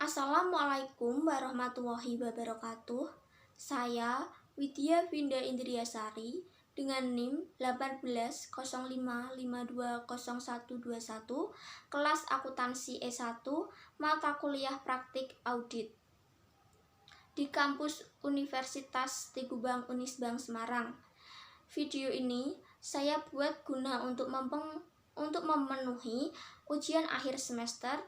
Assalamualaikum warahmatullahi wabarakatuh. Saya Widya Vinda Indriasari dengan NIM 1805520121 kelas akuntansi S1 mata kuliah praktik audit di kampus Universitas Tigubang Unisbang Semarang. Video ini saya buat guna untuk memenuhi ujian akhir semester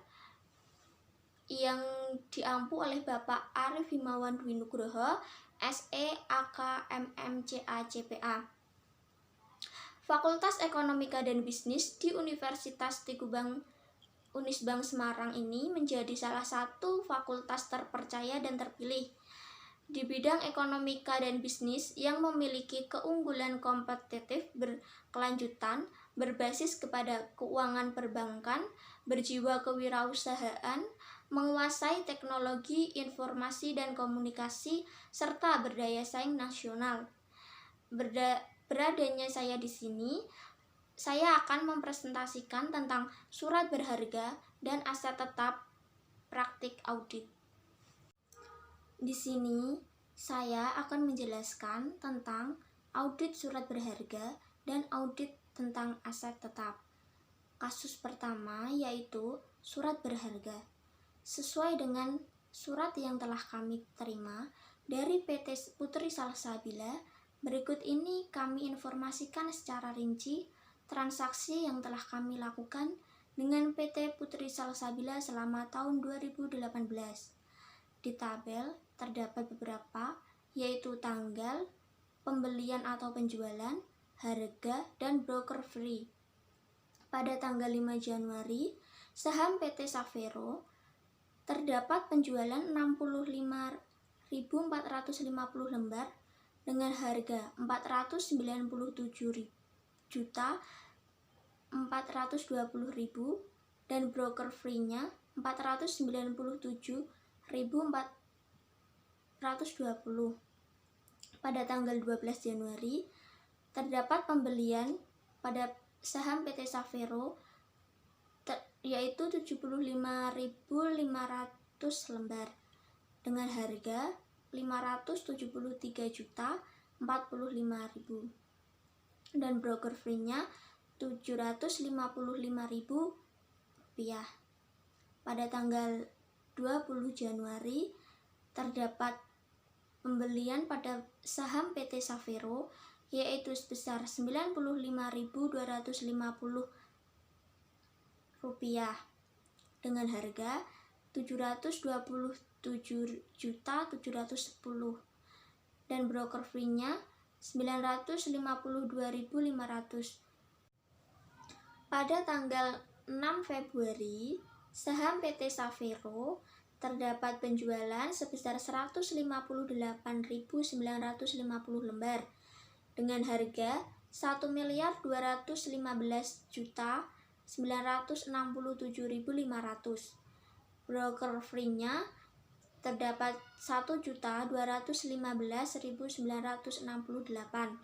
yang diampu oleh Bapak Arif Himawan Dwi Nugroho, SE AK MMCA CPA, Fakultas Ekonomika dan Bisnis di Universitas Tigubang Unisbang Semarang ini menjadi salah satu fakultas terpercaya dan terpilih di bidang ekonomika dan bisnis yang memiliki keunggulan kompetitif berkelanjutan, berbasis kepada keuangan perbankan, berjiwa kewirausahaan, menguasai teknologi informasi dan komunikasi, serta berdaya saing nasional. Beradanya saya di sini, saya akan mempresentasikan tentang surat berharga dan aset tetap praktik audit. Di sini, saya akan menjelaskan tentang audit surat berharga dan audit tentang aset tetap. Kasus pertama yaitu surat berharga. Sesuai dengan surat yang telah kami terima dari PT Putri Salsabila, berikut ini kami informasikan secara rinci transaksi yang telah kami lakukan dengan PT Putri Salsabila selama tahun 2018. Di tabel terdapat beberapa, yaitu tanggal, pembelian atau penjualan, harga, dan broker free. Pada tanggal 5 Januari, saham PT Savero terdapat penjualan 65.450 lembar dengan harga 497.420.000 dan broker free-nya 497.420. Pada tanggal 12 Januari, terdapat pembelian pada saham PT Savero yaitu 75.500 lembar dengan harga 573.045.000 dan broker free-nya 755.000 rupiah. Pada tanggal 20 Januari terdapat pembelian pada saham PT Savero yaitu sebesar 95.250 rupiah dengan harga 727.710 dan broker free-nya 952.500. Pada tanggal 6 Februari, saham PT Savero terdapat penjualan sebesar 158.950 lembar dengan harga 1.215.967.500. Broker free-nya terdapat 1.215.968.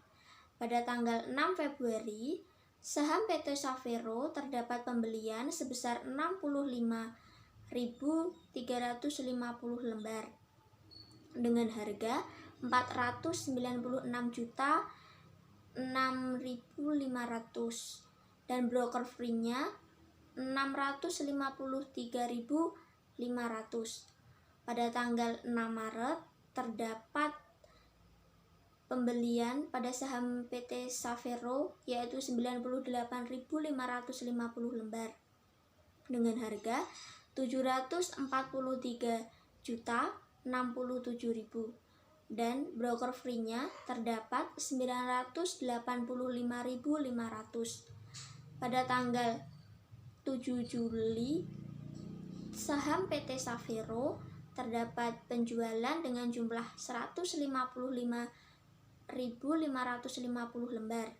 Pada tanggal 6 Februari, saham PT Savero terdapat pembelian sebesar 65.350 lembar dengan harga 496.006.500 dan broker free-nya 653.500. Pada tanggal 6 Maret terdapat pembelian pada saham PT Savero yaitu 98.550 lembar dengan harga 743.067.000 dan broker free-nya terdapat 985.500. Pada tanggal 7 Juli, saham PT Savero terdapat penjualan dengan jumlah 155.550 lembar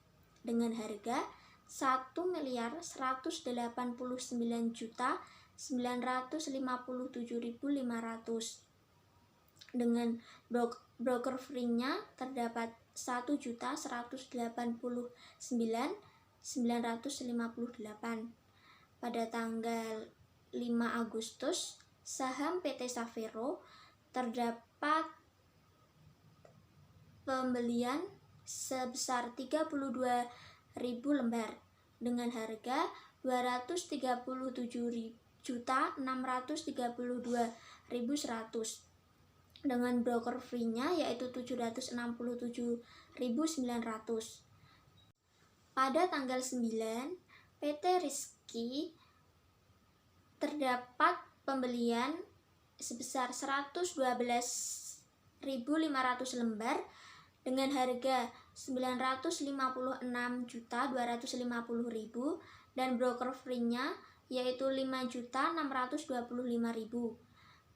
dengan harga 1.189.957.500 dengan broker free-nya terdapat 1.189.958. Pada tanggal 5 Agustus, saham PT Savero terdapat pembelian sebesar 32.000 lembar dengan harga 237.632.100 dengan broker fee-nya yaitu 767.900. Pada tanggal 9, PT Rizky terdapat pembelian sebesar 112.500 lembar dengan harga 956.250.000 dan broker fee-nya yaitu 5.625.000.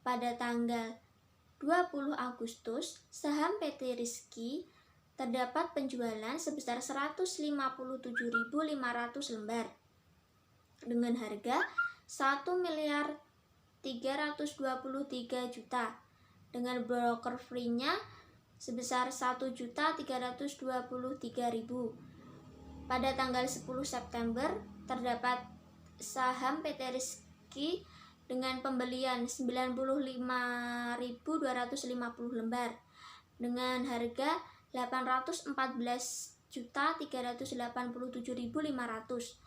Pada tanggal 20 Agustus, saham PT Rizky terdapat penjualan sebesar 157.500 lembar dengan harga 1.323.000.000 dengan broker fee-nya sebesar 1.323.000. Pada tanggal 10 September terdapat saham PT Rizky dengan pembelian 95.250 lembar dengan harga 814.387.500.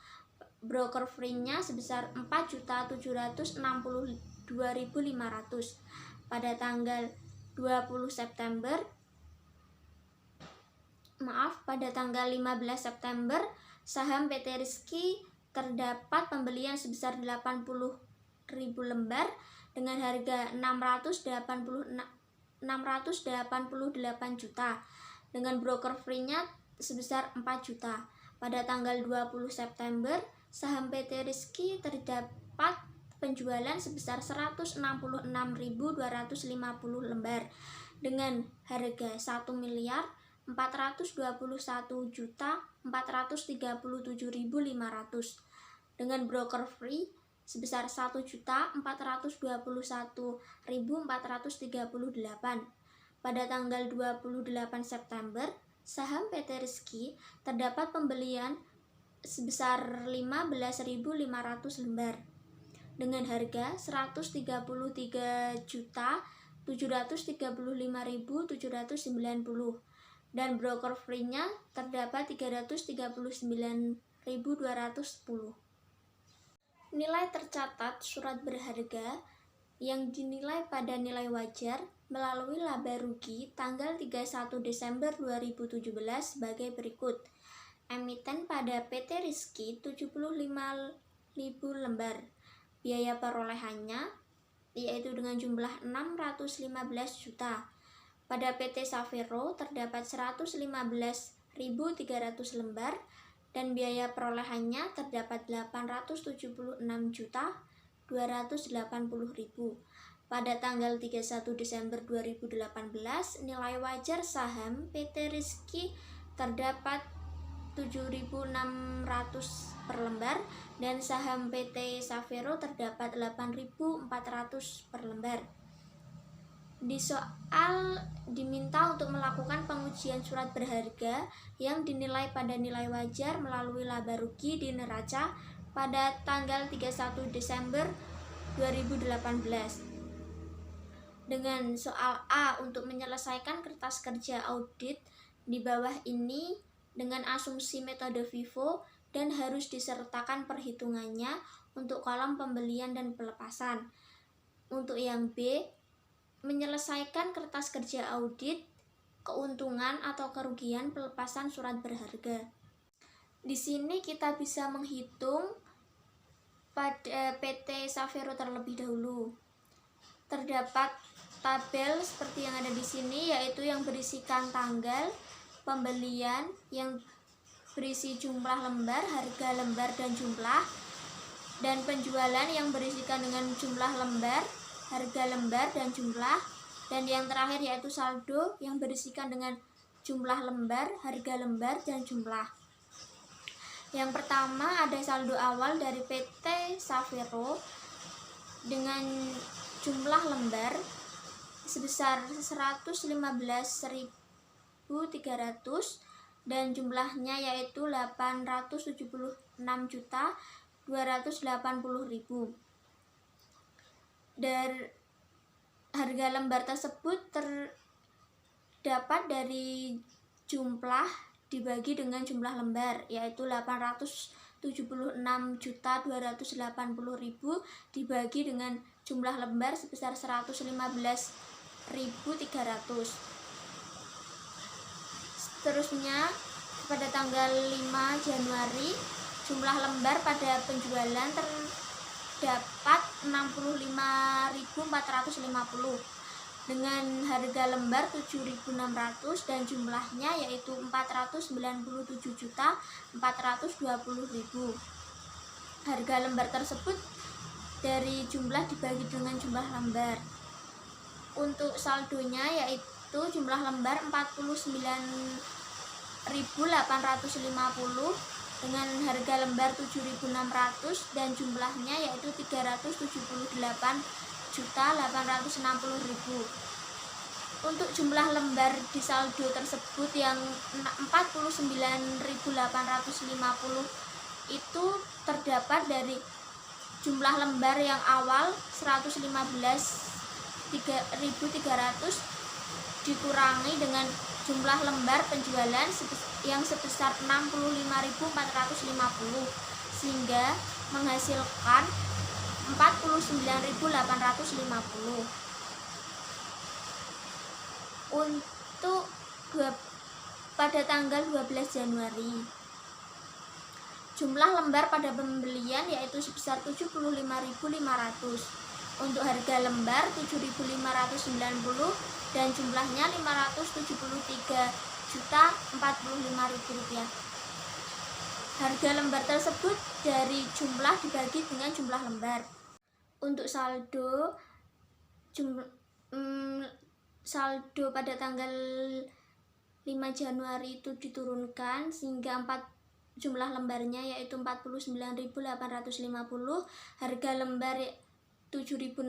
Broker fee-nya sebesar 4.762.500. Pada tanggal 15 September saham PT Rizky terdapat pembelian sebesar 80.000 lembar dengan harga 688 juta dengan broker fee-nya sebesar 4 juta. Pada tanggal 20 September, saham PT Rizky terdapat penjualan sebesar 166.250 lembar dengan harga 1.421.437.500 dengan broker fee sebesar 1.421.438. Pada tanggal 28 September, saham PT Rizky terdapat pembelian sebesar 15.500 lembar dengan harga 133.735.790 dan broker fee-nya terdapat 339.210. Nilai tercatat surat berharga yang dinilai pada nilai wajar melalui laba rugi tanggal 31 Desember 2017 sebagai berikut. Emiten pada PT Rizky 75.000 lembar. Biaya perolehannya yaitu dengan jumlah 615 juta. Pada PT Savero terdapat 115.300 lembar dan biaya perolehannya terdapat 876.280.000. Pada tanggal 31 Desember 2018, nilai wajar saham PT Rizky terdapat 7.600 per lembar dan saham PT Savero terdapat 8.400 per lembar. Di soal diminta untuk melakukan pengujian surat berharga yang dinilai pada nilai wajar melalui laba rugi di neraca pada tanggal 31 Desember 2018. Dengan soal A untuk menyelesaikan kertas kerja audit di bawah ini dengan asumsi metode FIFO dan harus disertakan perhitungannya untuk kolom pembelian dan pelepasan. Untuk yang B, menyelesaikan kertas kerja audit, keuntungan atau kerugian pelepasan surat berharga. Di sini kita bisa menghitung pada PT Savero terlebih dahulu. Terdapat tabel seperti yang ada di sini, yaitu yang berisikan tanggal pembelian, yang berisi jumlah lembar, harga lembar dan jumlah, dan penjualan yang berisikan dengan jumlah lembar, harga lembar dan jumlah, dan yang terakhir yaitu saldo yang berisikan dengan jumlah lembar, harga lembar dan jumlah. Yang pertama ada saldo awal dari PT Savero dengan jumlah lembar sebesar 115.300 dan jumlahnya yaitu 876.280.000. dari harga lembar tersebut terdapat dari jumlah dibagi dengan jumlah lembar, yaitu 876.280.000 dibagi dengan jumlah lembar sebesar 115.300. Seterusnya, pada tanggal 5 Januari, jumlah lembar pada penjualan terdapat 65.450 dengan harga lembar 7.600 dan jumlahnya yaitu 497.420.000. Harga lembar tersebut dari jumlah dibagi dengan jumlah lembar. Untuk saldonya yaitu jumlah lembar 49.850 dengan harga lembar 7.600 dan jumlahnya yaitu 378.860.000. Untuk jumlah lembar di saldo tersebut yang 49.850 itu terdapat dari jumlah lembar yang awal 115.300 dikurangi dengan jumlah lembar penjualan yang sebesar 65.450 sehingga menghasilkan 49.850. Untuk pada tanggal 12 Januari, jumlah lembar pada pembelian yaitu sebesar 75.500. Untuk harga lembar 7.590 dan jumlahnya 573.045.000 rupiah. Harga lembar tersebut dari jumlah dibagi dengan jumlah lembar. Untuk saldo pada tanggal 5 Januari itu diturunkan sehingga jumlah lembarnya yaitu 49.850, harga lembar 7.600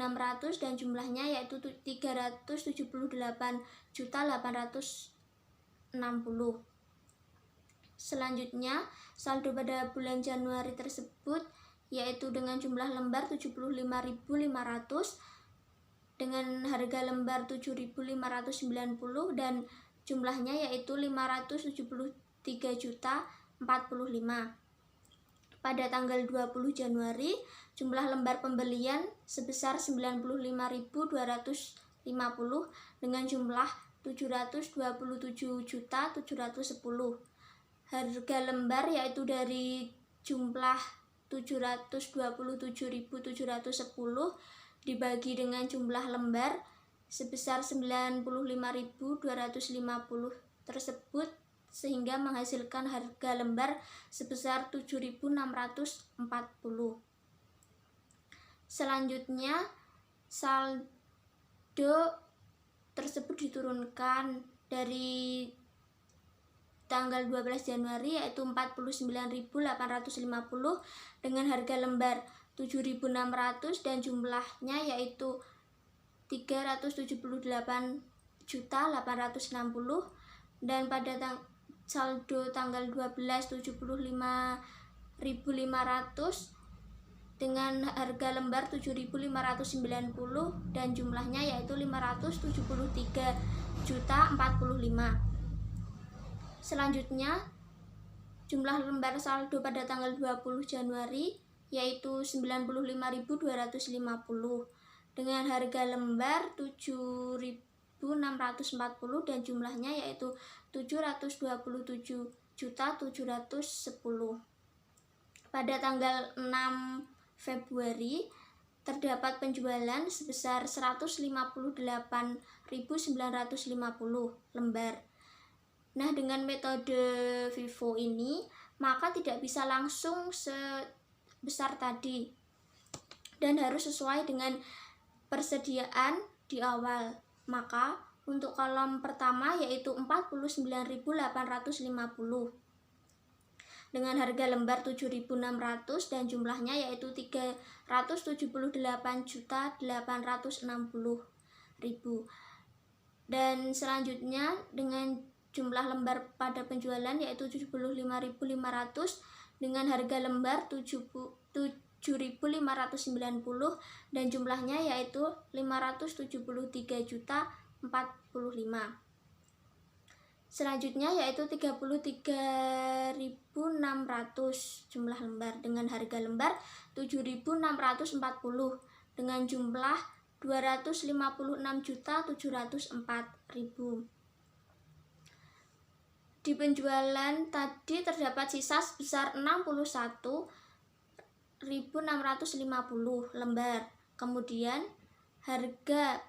dan jumlahnya yaitu 378.860. Selanjutnya, saldo pada bulan Januari tersebut yaitu dengan jumlah lembar 75.500 dengan harga lembar 7.590 dan jumlahnya yaitu 573.045. Pada tanggal 20 Januari, jumlah lembar pembelian sebesar 95.250 dengan jumlah 727.710. Harga lembar yaitu dari jumlah 727.710 dibagi dengan jumlah lembar sebesar 95.250 tersebut sehingga menghasilkan harga lembar sebesar 7.640. Selanjutnya, saldo tersebut diturunkan dari tanggal 12 Januari yaitu 49.850 dengan harga lembar 7.600 dan jumlahnya yaitu 378.860 dan pada saldo tanggal 12 75.500 dengan harga lembar 7.590 dan jumlahnya yaitu 573.045. Selanjutnya, jumlah lembar saldo pada tanggal 20 Januari yaitu 95.250 dengan harga lembar 7.640 dan jumlahnya yaitu 727.710. Pada tanggal 6 Februari terdapat penjualan sebesar 158.950 lembar. Nah, dengan metode FIFO ini maka tidak bisa langsung sebesar tadi dan harus sesuai dengan persediaan di awal. Maka untuk kolom pertama yaitu 49.850 dengan harga lembar 7.600 dan jumlahnya yaitu 378.860.000. Dan selanjutnya dengan jumlah lembar pada penjualan yaitu 75.500 dengan harga lembar 7.600 7.590 dan jumlahnya yaitu 573.045. Selanjutnya yaitu 33.600 jumlah lembar dengan harga lembar 7.640 dengan jumlah 256.704.000. Di penjualan tadi terdapat sisa sebesar 61.650 lembar. Kemudian harga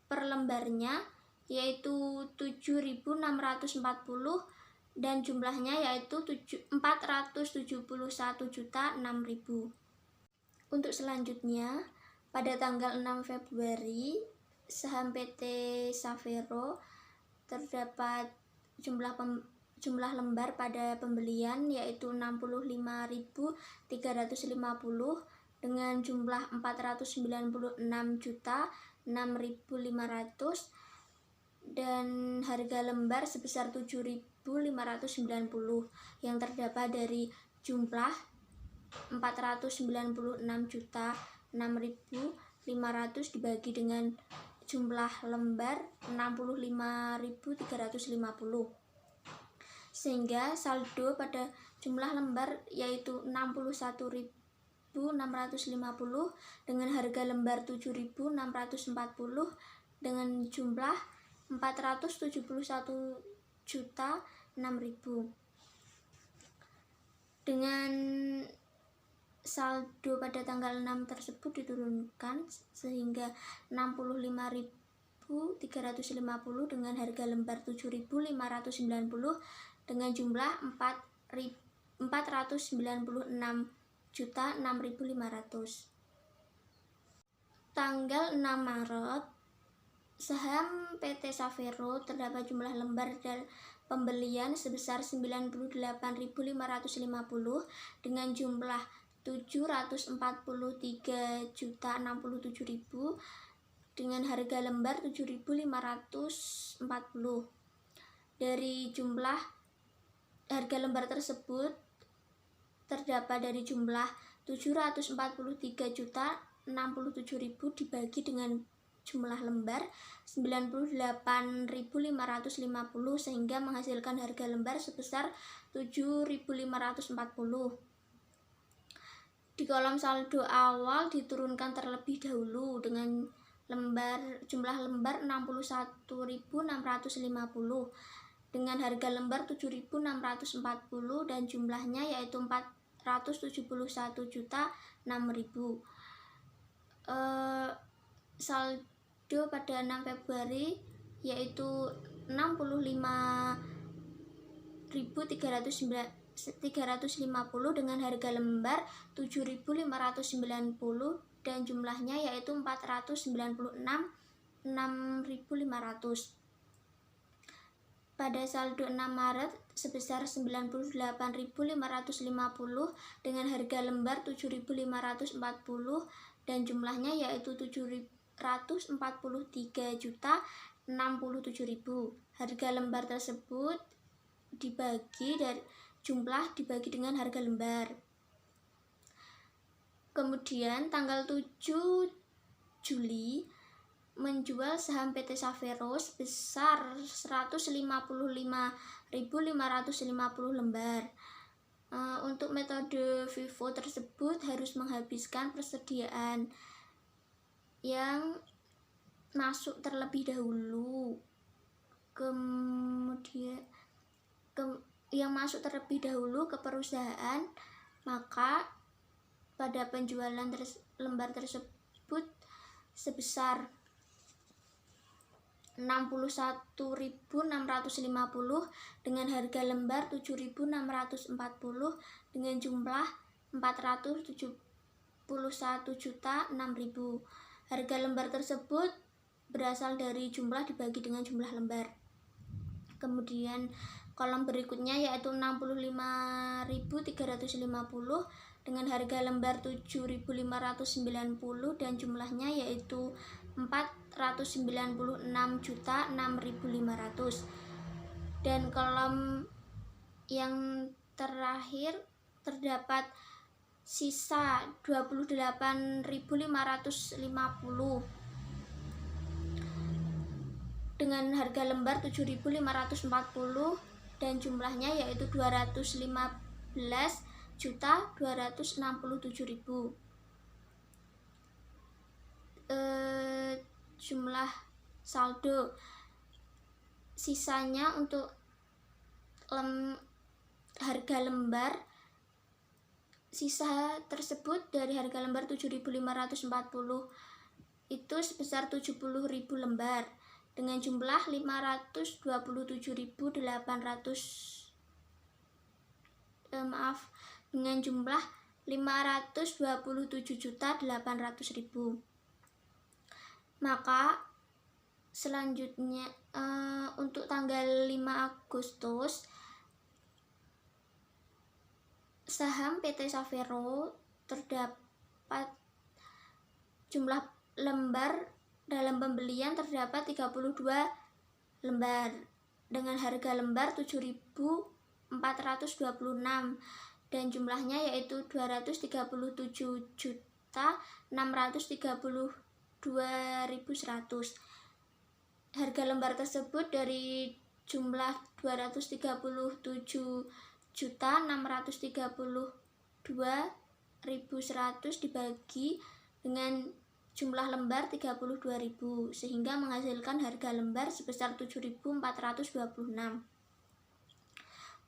per lembarnya yaitu 7.640 dan jumlahnya yaitu 471.006.000. Untuk selanjutnya, pada tanggal 6 Februari, saham PT Savero terdapat jumlah lembar pada pembelian yaitu 65.350 dengan jumlah 496.006.500 dan harga lembar sebesar 7.590 yang terdapat dari jumlah 496.006.500 dibagi dengan jumlah lembar 65.350 sehingga saldo pada jumlah lembar yaitu 61.650 dengan harga lembar 7.640 dengan jumlah 471.006.000. Dengan saldo pada tanggal 6 tersebut diturunkan sehingga 65.350 dengan harga lembar 7.590 dengan jumlah 496.006.500. Tanggal 6 Maret, saham PT Savero terdapat jumlah lembar dan pembelian sebesar 98.550 dengan jumlah 743.067.000 dengan harga lembar 7.540. Dari jumlah harga lembar tersebut terdapat dari jumlah 743.067.000 dibagi dengan jumlah lembar 98.550 sehingga menghasilkan harga lembar sebesar 7.540. Di kolom saldo awal diturunkan terlebih dahulu dengan jumlah lembar 61.650 dengan harga lembar 7.640 dan jumlahnya yaitu 471.006.000. Saldo pada 6 Februari yaitu 65.350 dengan harga lembar 7.590 dan jumlahnya yaitu 496.6.500. Pada saldo 6 Maret sebesar 98.550 dengan harga lembar 7.540 dan jumlahnya yaitu 743.067.000. Harga lembar tersebut dibagi dengan harga lembar. Kemudian tanggal 7 Juli menjual saham PT Savero sebesar 155.550 lembar. Untuk metode FIFO tersebut harus menghabiskan persediaan yang masuk terlebih dahulu. Kemudian yang masuk terlebih dahulu ke perusahaan, maka pada penjualan lembar tersebut sebesar 61.650 dengan harga lembar 7.640 dengan jumlah 471.006.000. Harga lembar tersebut berasal dari jumlah dibagi dengan jumlah lembar. Kemudian kolom berikutnya yaitu 65.350 dengan harga lembar 7.590 dan jumlahnya yaitu 496.006.500. Dan kolom yang terakhir terdapat sisa 28.550 dengan harga lembar 7.540 dan jumlahnya yaitu 215.267.000. Jumlah saldo sisanya untuk harga lembar, sisa tersebut dari harga lembar 7.540 itu sebesar 70.000 lembar dengan jumlah 527.800.000. Maka selanjutnya untuk tanggal 5 Agustus saham PT Savero terdapat jumlah lembar dalam pembelian terdapat 32 lembar dengan harga lembar 7.426 dan jumlahnya yaitu 237.632.100. Harga lembar tersebut dari jumlah 237.632.100 dibagi dengan jumlah lembar 32.000 sehingga menghasilkan harga lembar sebesar 7.426.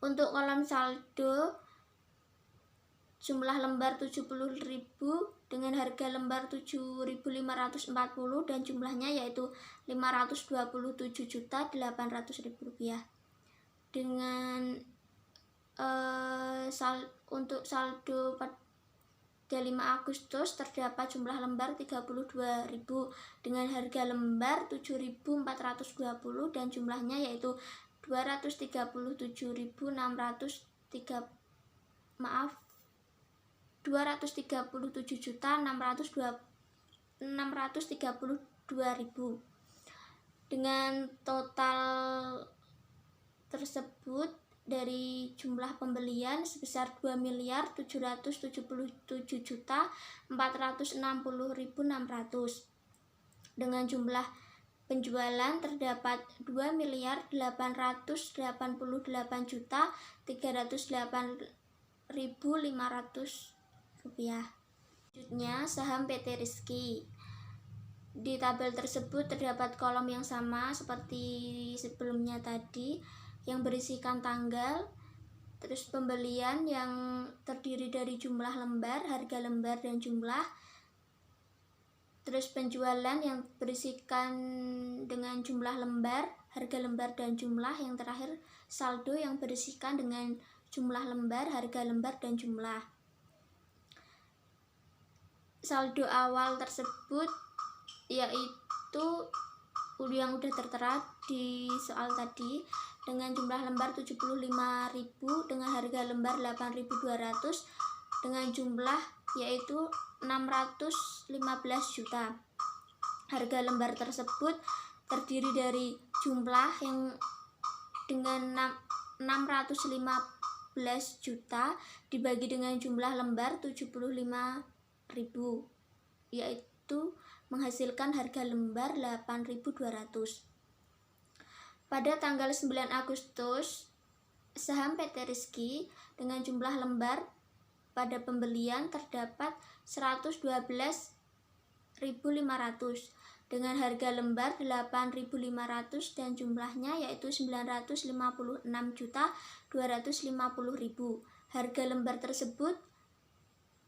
Untuk kolom saldo jumlah lembar 70.000 dengan harga lembar 7.540 dan jumlahnya yaitu 527.800.000 rupiah. Dengan untuk saldo pada 5 Agustus terdapat jumlah lembar 32.000 dengan harga lembar 7.420 dan jumlahnya yaitu 237.632.000. Dengan total tersebut dari jumlah pembelian sebesar 2.777.460.600 dengan jumlah penjualan terdapat 2.088.308.500 rupiah. Selanjutnya saham PT Rizky. Di tabel tersebut terdapat kolom yang sama seperti sebelumnya tadi yang berisikan tanggal, terus pembelian yang terdiri dari jumlah lembar, harga lembar dan jumlah, terus penjualan yang berisikan dengan jumlah lembar, harga lembar dan jumlah, yang terakhir saldo yang berisikan dengan jumlah lembar, harga lembar dan jumlah. Saldo awal tersebut yaitu yang udah tertera di soal tadi dengan jumlah lembar 75.000 dengan harga lembar 8.200 dengan jumlah yaitu 615 juta. Harga lembar tersebut terdiri dari jumlah yang dengan 615 juta dibagi dengan jumlah lembar 75.000 yaitu menghasilkan harga lembar 8.200. Pada tanggal 9 Agustus, saham PT Rizky dengan jumlah lembar pada pembelian terdapat 112.500 dengan harga lembar 8.500 dan jumlahnya yaitu 956.250.000. Harga lembar tersebut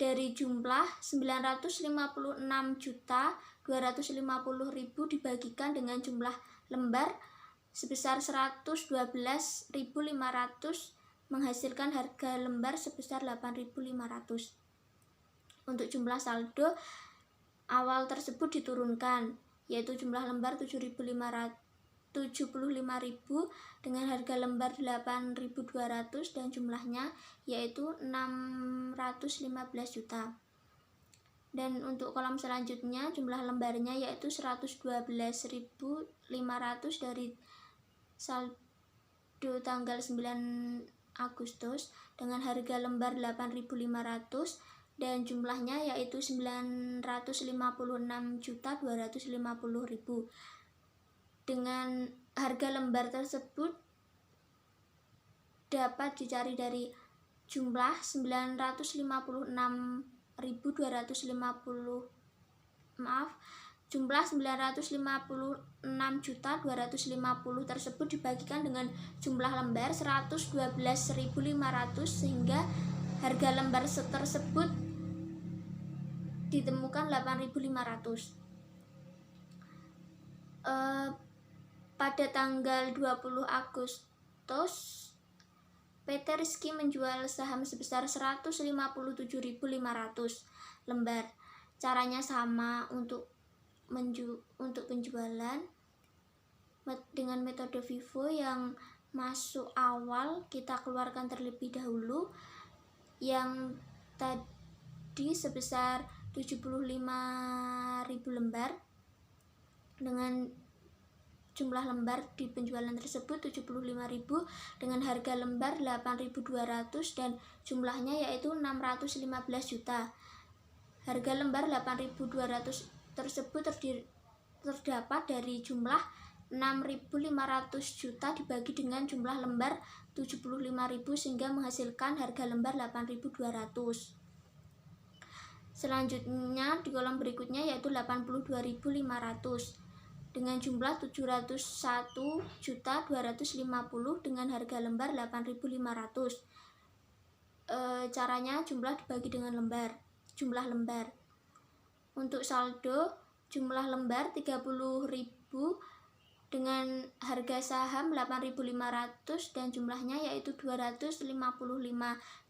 dari jumlah 956.250.000 dibagikan dengan jumlah lembar sebesar 112.500 menghasilkan harga lembar sebesar 8.500. Untuk jumlah saldo awal tersebut diturunkan, yaitu jumlah lembar 75.000 dengan harga lembar 8.200 dan jumlahnya yaitu 615 juta. Dan untuk kolom selanjutnya jumlah lembarnya yaitu 112.500 dari saldo tanggal 9 Agustus dengan harga lembar 8.500 dan jumlahnya yaitu 956.250.000. Dengan harga lembar tersebut dapat dicari dari jumlah 956.250 tersebut dibagikan dengan jumlah lembar 112.500 sehingga harga lembar tersebut ditemukan 8.500. Pada tanggal 20 Agustus PT Rizky menjual saham sebesar 157.500 lembar. Caranya sama untuk penjualan dengan metode FIFO. Yang masuk awal kita keluarkan terlebih dahulu, yang tadi sebesar 75.000 lembar dengan jumlah lembar di penjualan tersebut 75.000 dengan harga lembar 8.200 dan jumlahnya yaitu 615 juta. Harga lembar 8.200 tersebut terdapat dari jumlah 6.500 juta dibagi dengan jumlah lembar 75.000 sehingga menghasilkan harga lembar 8.200. Selanjutnya di kolom berikutnya yaitu 82.500 dengan jumlah 701.250 dengan harga lembar 8.500. Caranya jumlah dibagi dengan jumlah lembar. Untuk saldo jumlah lembar 30.000 dengan harga saham 8.500 dan jumlahnya yaitu 255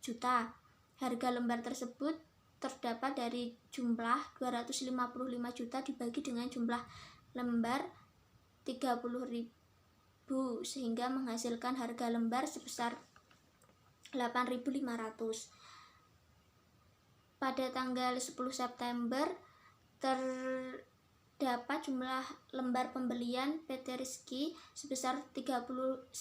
juta. Harga lembar tersebut terdapat dari jumlah 255 juta dibagi dengan jumlah lembar 30.000 sehingga menghasilkan harga lembar sebesar 8.500. Pada tanggal 10 September terdapat jumlah lembar pembelian PT Rizky sebesar 95.250,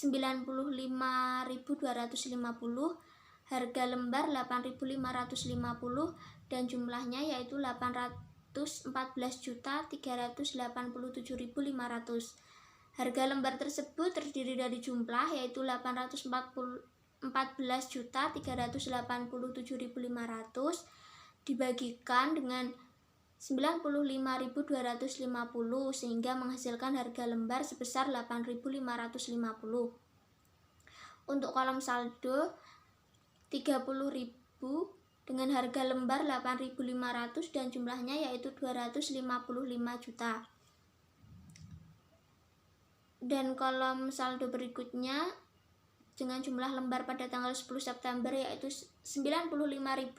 harga lembar 8.550 dan jumlahnya yaitu 814.387.500. Harga lembar tersebut terdiri dari jumlah yaitu 814.387.500 dibagikan dengan 95.250 sehingga menghasilkan harga lembar sebesar 8.550. Untuk kolom saldo 30.000 dengan harga lembar 8.500 dan jumlahnya yaitu 255 juta. Dan kolom saldo berikutnya dengan jumlah lembar pada tanggal 10 September yaitu 95.250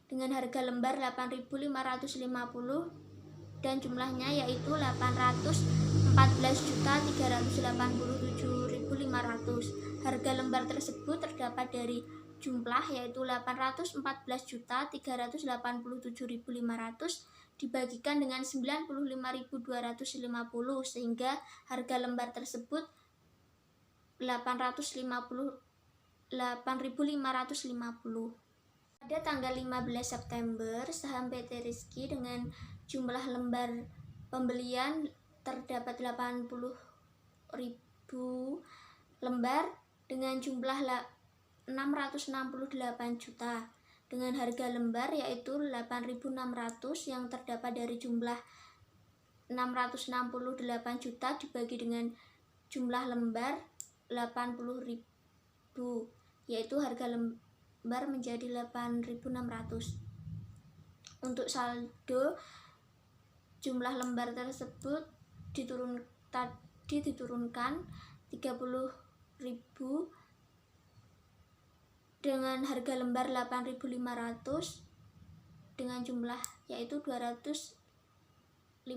dengan harga lembar 8.550 dan jumlahnya yaitu 814.387.500. Harga lembar tersebut terdapat dari jumlah yaitu 814.387.500 dibagikan dengan 95.250 sehingga harga lembar tersebut 8.550. Pada tanggal 15 September saham PT Rizky dengan jumlah lembar pembelian terdapat 80.000 lembar dengan jumlah 668 juta dengan harga lembar yaitu 8.600 yang terdapat dari jumlah 668 juta dibagi dengan jumlah lembar 80.000 yaitu harga lembar menjadi 8.600. Untuk saldo jumlah lembar tersebut diturunkan 30.000 dengan harga lembar 8.500 dengan jumlah yaitu 255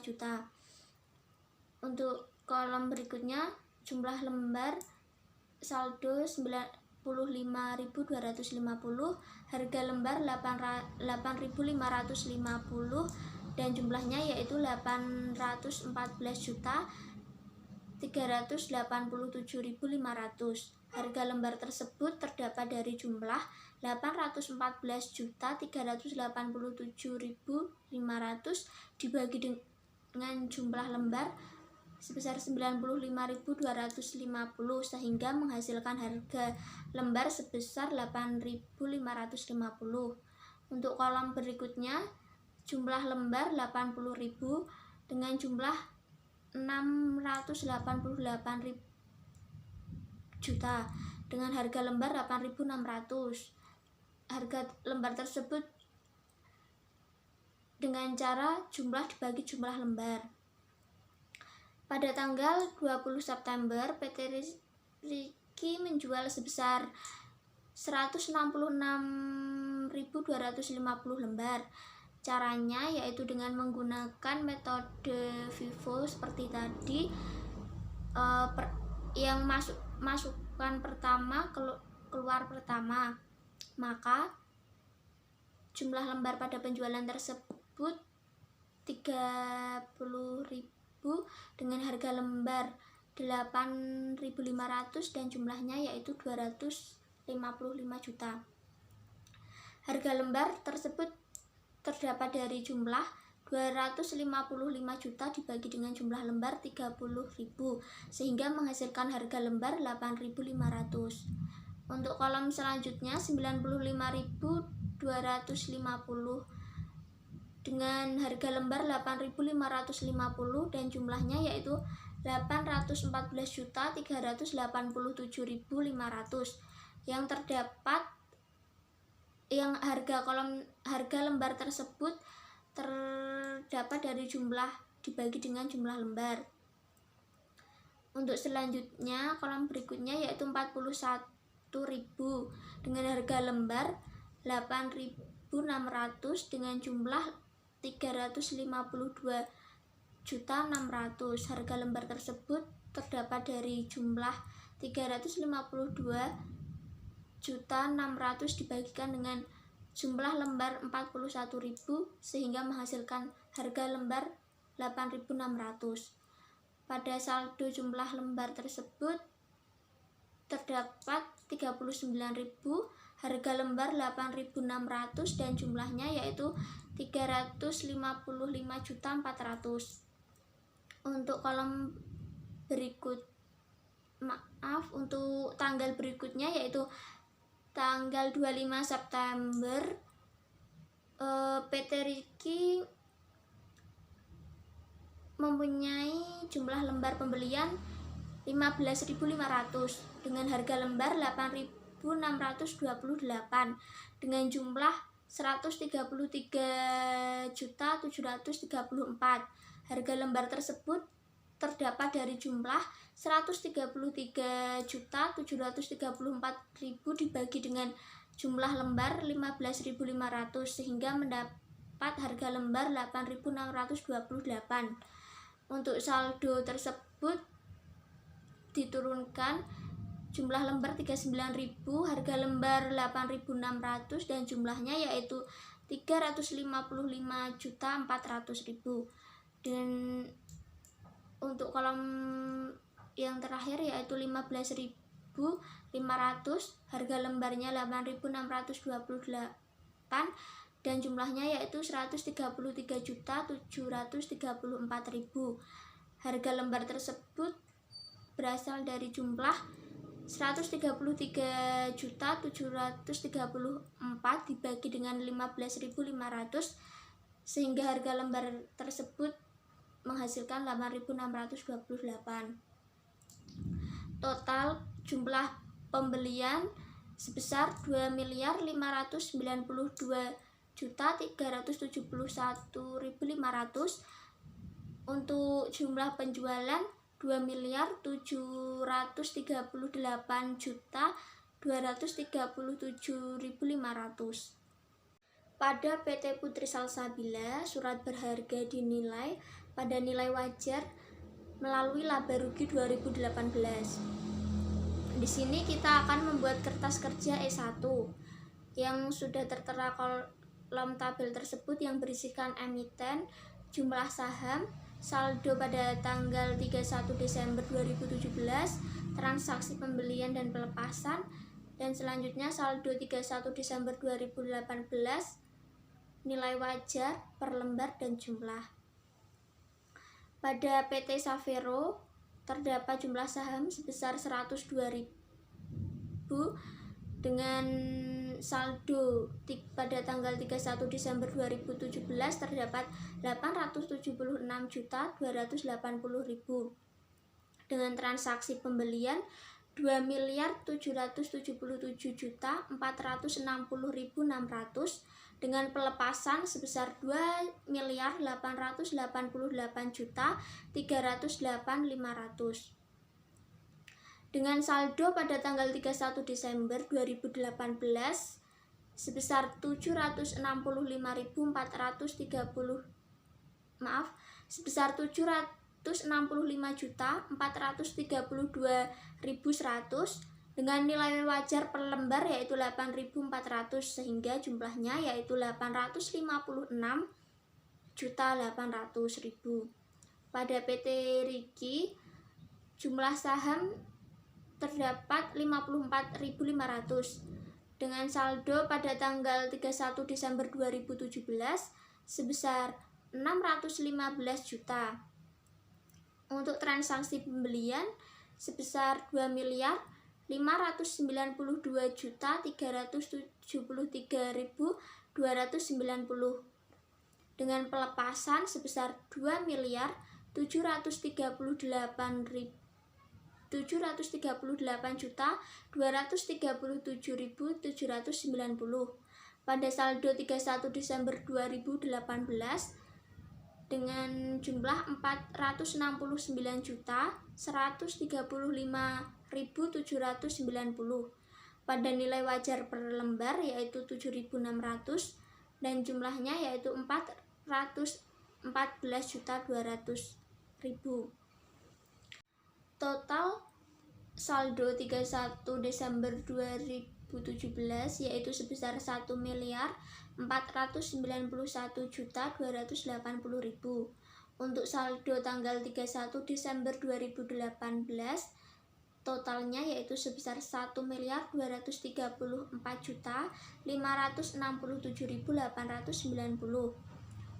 juta. Untuk kolom berikutnya jumlah lembar saldo 95.250, harga lembar 8.550 dan jumlahnya yaitu 814 juta 387.500. Harga lembar tersebut terdapat dari jumlah 814.387.500 dibagi dengan jumlah lembar sebesar 95.250 sehingga menghasilkan harga lembar sebesar 8.550. Untuk kolom berikutnya, jumlah lembar 80.000 dengan jumlah 688 juta dengan harga lembar 8.600. Harga lembar tersebut dengan cara jumlah dibagi jumlah lembar. Pada tanggal 20 September, PT Riki menjual sebesar 166.250 lembar. Caranya yaitu dengan menggunakan metode FIFO seperti tadi, yang masukkan pertama keluar pertama, maka jumlah lembar pada penjualan tersebut 30.000 dengan harga lembar 8.500 dan jumlahnya yaitu 255 juta. Harga lembar tersebut terdapat dari jumlah 255 juta dibagi dengan jumlah lembar 30.000 sehingga menghasilkan harga lembar 8.500. Untuk kolom selanjutnya 95.250 dengan harga lembar 8.550 dan jumlahnya yaitu 814.387.500 yang harga lembar tersebut terdapat dari jumlah dibagi dengan jumlah lembar. Untuk selanjutnya kolom berikutnya yaitu 41.000 dengan harga lembar 8.600 dengan jumlah 352.600. Harga lembar tersebut terdapat dari jumlah 352.600 dibagikan dengan jumlah lembar 41.000 sehingga menghasilkan harga lembar 8.600. Pada saldo jumlah lembar tersebut terdapat 39.000, harga lembar 8.600 dan jumlahnya yaitu 355.400. Untuk kolom untuk tanggal berikutnya yaitu tanggal 25 September, PT Riki mempunyai jumlah lembar pembelian 15.500 dengan harga lembar 8.628 dengan jumlah 133.734. Harga lembar tersebut terdapat dari jumlah 133.734.000 dibagi dengan jumlah lembar 15.500 sehingga mendapat harga lembar 8.628. Untuk saldo tersebut diturunkan jumlah lembar 39.000, harga lembar 8.600 dan jumlahnya yaitu 355.400.000. Dan untuk kolom yang terakhir yaitu 15.500, harga lembarnya 8.628 dan jumlahnya yaitu 133.734.000. Harga lembar tersebut berasal dari jumlah 133.734 dibagi dengan 15.500 sehingga harga lembar tersebut menghasilkan 8.628. Total jumlah pembelian sebesar 2.052.371.500. Untuk jumlah penjualan 2.738.237.500. Pada PT Putri Salsabila, surat berharga dinilai pada nilai wajar melalui laba rugi 2018. Di sini kita akan membuat kertas kerja E1 yang sudah tertera kolom tabel tersebut yang berisikan emiten, jumlah saham, saldo pada tanggal 31 Desember 2017, transaksi pembelian dan pelepasan, dan selanjutnya saldo 31 Desember 2018, nilai wajar per lembar dan jumlah. Pada PT Savero terdapat jumlah saham sebesar 102.000 dengan saldo pada tanggal 31 Desember 2017 terdapat 876.280.000 dengan transaksi pembelian 2.777.460.600 dengan pelepasan sebesar 2.888.308.500 dengan saldo pada tanggal 31 Desember 2018 sebesar 765.432.900 dengan nilai wajar per lembar yaitu 8.400 sehingga jumlahnya yaitu 856.800.000. Pada PT Riki jumlah saham terdapat 54.500 dengan saldo pada tanggal 31 Desember 2017 sebesar 615 juta. Untuk transaksi pembelian sebesar 2.552.373.290 dengan pelepasan sebesar 2.738.237.790 pada saldo 31 Desember 2018 dengan jumlah 469.135.790 pada nilai wajar per lembar yaitu 7.600 dan jumlahnya yaitu 414.200.000. Total saldo 31 Desember 2017 yaitu sebesar 1.491.280.000. Untuk saldo tanggal 31 Desember 2018 totalnya yaitu sebesar 1.234.567.890.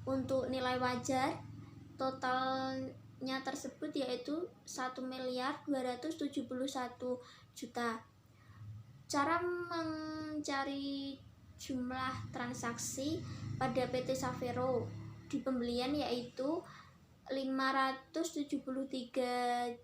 Untuk nilai wajar totalnya tersebut yaitu 1.271 juta. Cara mencari jumlah transaksi pada PT Savero di pembelian yaitu 573.045.000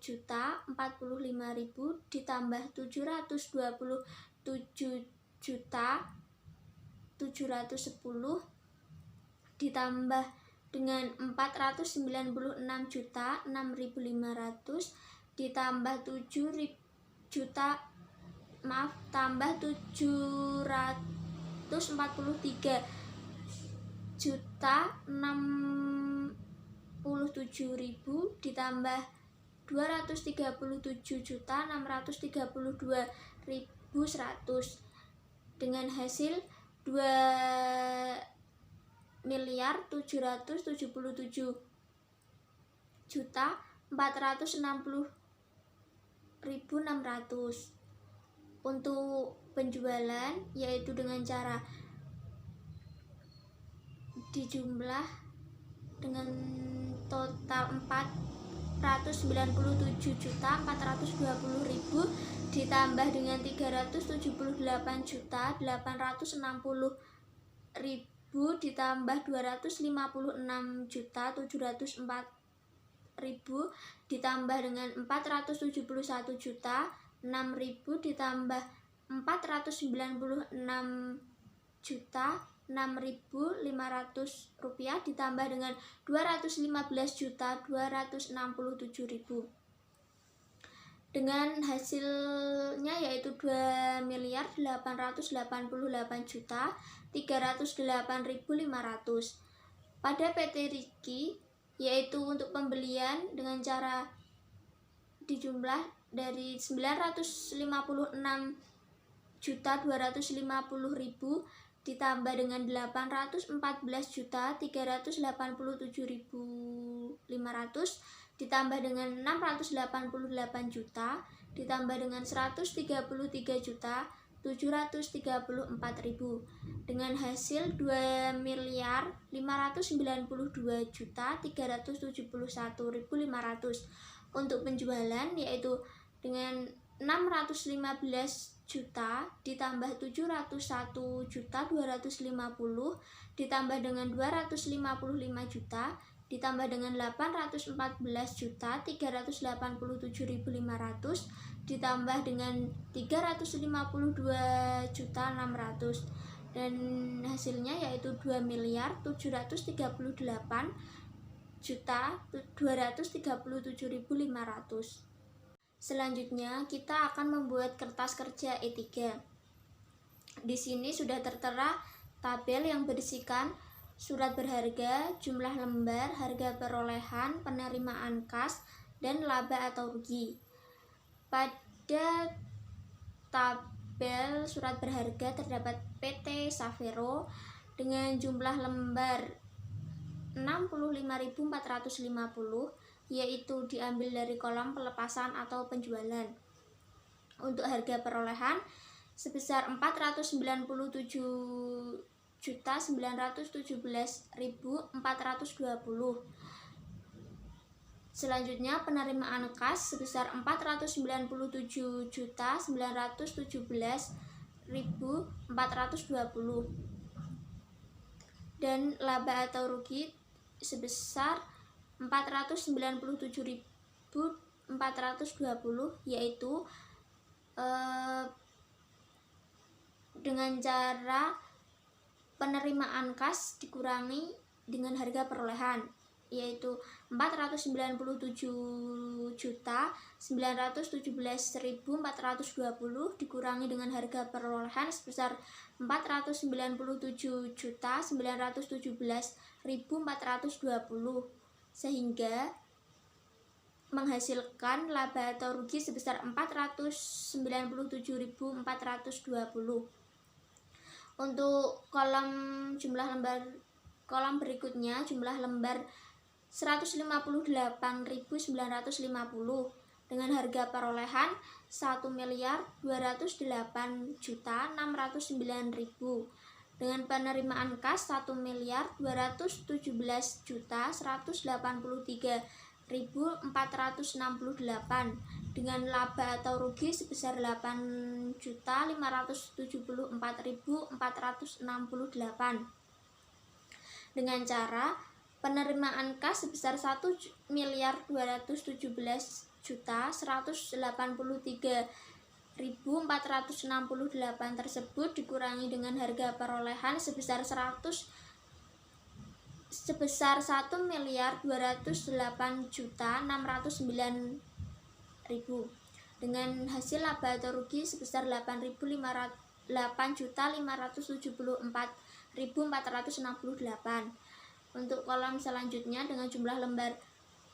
ditambah 727.710 ditambah dengan 496.6.500 ditambah 737.667.000 ditambah 237.632.100 dengan hasil 2.777.460.600. Untuk penjualan yaitu dengan cara dijumlah dengan total 497.420.000 ditambah dengan 378.860.000 ditambah 256.704.000 ditambah dengan 471.006.000 ditambah 496.600.500 rupiah ditambah dengan 215.267.000 dengan hasilnya yaitu 2.888.308.500 pada PT Riki yaitu untuk pembelian dengan cara dijumlah dari 956.250.000 ditambah dengan 814.387.500 ditambah dengan 688 juta ditambah dengan 133.734.000 dengan hasil 2.592.371.500. Untuk penjualan yaitu dengan 615 juta ditambah 701.250 ditambah dengan 255 juta ditambah dengan 814.387.500 ditambah dengan 352.600 dan hasilnya yaitu 2.038.237.500. Selanjutnya kita akan membuat kertas kerja E3. Di sini sudah tertera tabel yang berisikan surat berharga, jumlah lembar, harga perolehan, penerimaan kas, dan laba atau rugi. Pada tabel surat berharga terdapat PT Savero dengan jumlah lembar 65.450, yaitu diambil dari kolom pelepasan atau penjualan. Untuk harga perolehan sebesar 499.917.420. Selanjutnya penerimaan kas sebesar 499.917.420 dan laba atau rugi sebesar 497.420, yaitu dengan cara penerimaan kas dikurangi dengan harga perolehan, yaitu 497.917.420 dikurangi dengan harga perolehan sebesar 497.917.420, sehingga menghasilkan laba atau rugi sebesar 497.420. Untuk kolom berikutnya jumlah lembar 158.950 dengan harga perolehan 1.208.609.000 dengan penerimaan kas 1.283.468 dengan laba atau rugi sebesar 8.574.468 dengan cara penerimaan kas sebesar 1.283.468 tersebut dikurangi dengan harga perolehan sebesar 1.208.609.000 dengan hasil laba atau rugi sebesar 8.574.468. Untuk kolom selanjutnya dengan jumlah lembar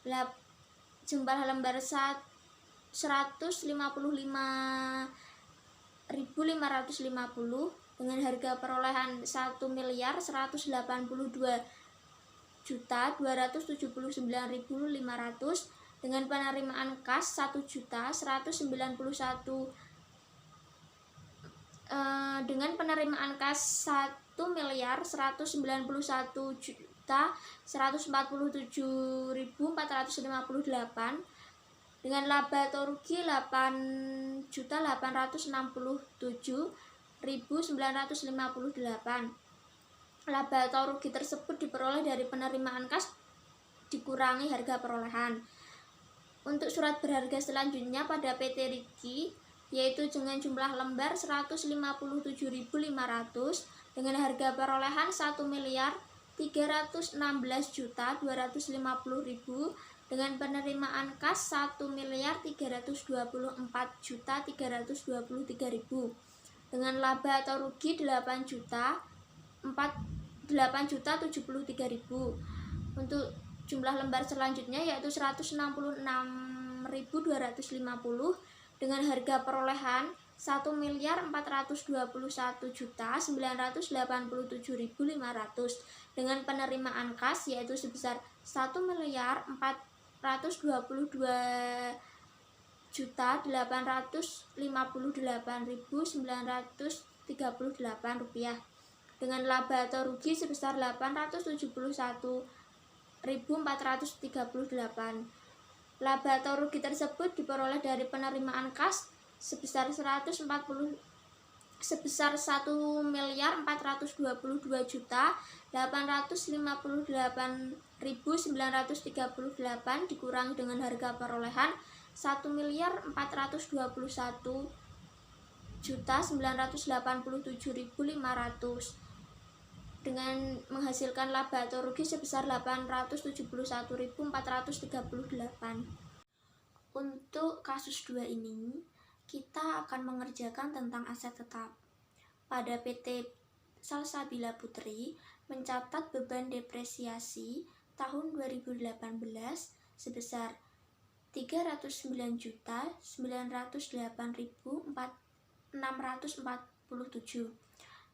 155.550 dengan harga perolehan 1.182.279.500 dengan penerimaan kas 1.191.000 dengan penerimaan kas 1.141.147.458 dengan laba atau rugi 8.867.958. Laba atau rugi tersebut diperoleh dari penerimaan kas dikurangi harga perolehan. Untuk surat berharga selanjutnya pada PT Riki, yaitu dengan jumlah lembar 157.500 dengan harga perolehan 1.316.250.000 dengan penerimaan kas 1.324.323.000 dengan laba atau rugi 8.073.000. Untuk jumlah lembar selanjutnya yaitu 166.250 dengan harga perolehan 1.421.987.500 dengan penerimaan kas yaitu sebesar 1.422.858.938 rupiah dengan laba atau rugi sebesar 871.438. Laba atau rugi tersebut diperoleh dari penerimaan kas sebesar 1.421.858.938 dikurangi dengan harga perolehan 1.421.987.500 dengan menghasilkan laba atau rugi sebesar 871.438. Untuk kasus 2 ini, kita akan mengerjakan tentang aset tetap. Pada PT Salsabila Putri mencatat beban depresiasi tahun 2018 sebesar 309.908.647.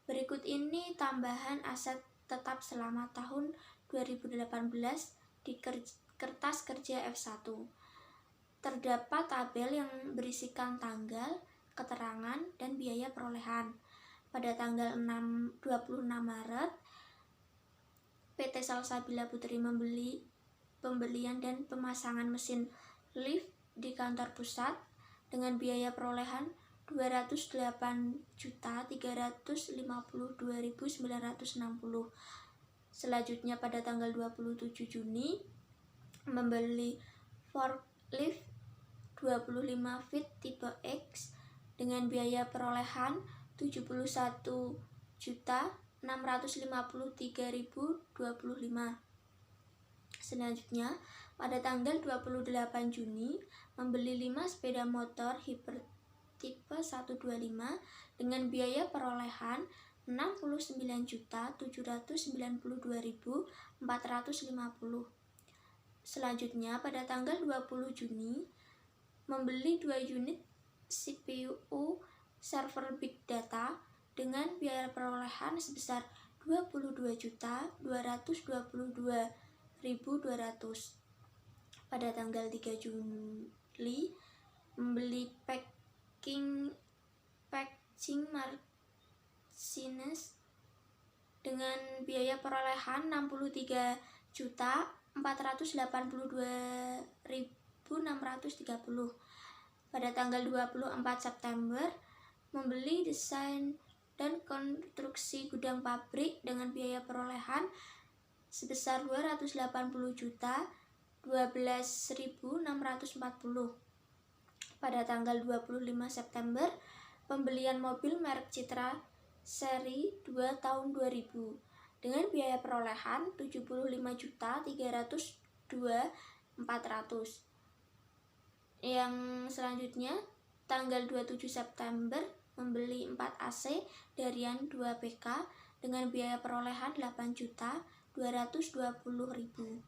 Berikut ini tambahan aset tetap selama tahun 2018 di kertas kerja F1. Terdapat tabel yang berisikan tanggal, keterangan, dan biaya perolehan. Pada tanggal 26 Maret, PT Salsabila Putri membeli pembelian dan pemasangan mesin lift di kantor pusat dengan biaya perolehan 208.352.960. Selanjutnya pada tanggal 27 Juni membeli forklift 25 feet tipe X dengan biaya perolehan 71.653.025. Selanjutnya pada tanggal 28 Juni membeli 5 sepeda motor hyper tipe 125 dengan biaya perolehan 69.792.450. Selanjutnya pada tanggal 20 Juni membeli 2 unit CPU server Big Data dengan biaya perolehan sebesar 22.222.200. Pada tanggal 3 Juli membeli packaging machines dengan biaya perolehan 63.482.630. Pada tanggal 24 September membeli desain dan konstruksi gudang pabrik dengan biaya perolehan sebesar 280.012.640. Pada tanggal 25 September pembelian mobil merek Citra seri 2 tahun 2000 dengan biaya perolehan 75.302.400. Yang selanjutnya tanggal 27 September membeli 4 AC Darian 2 PK dengan biaya perolehan 8.220.000.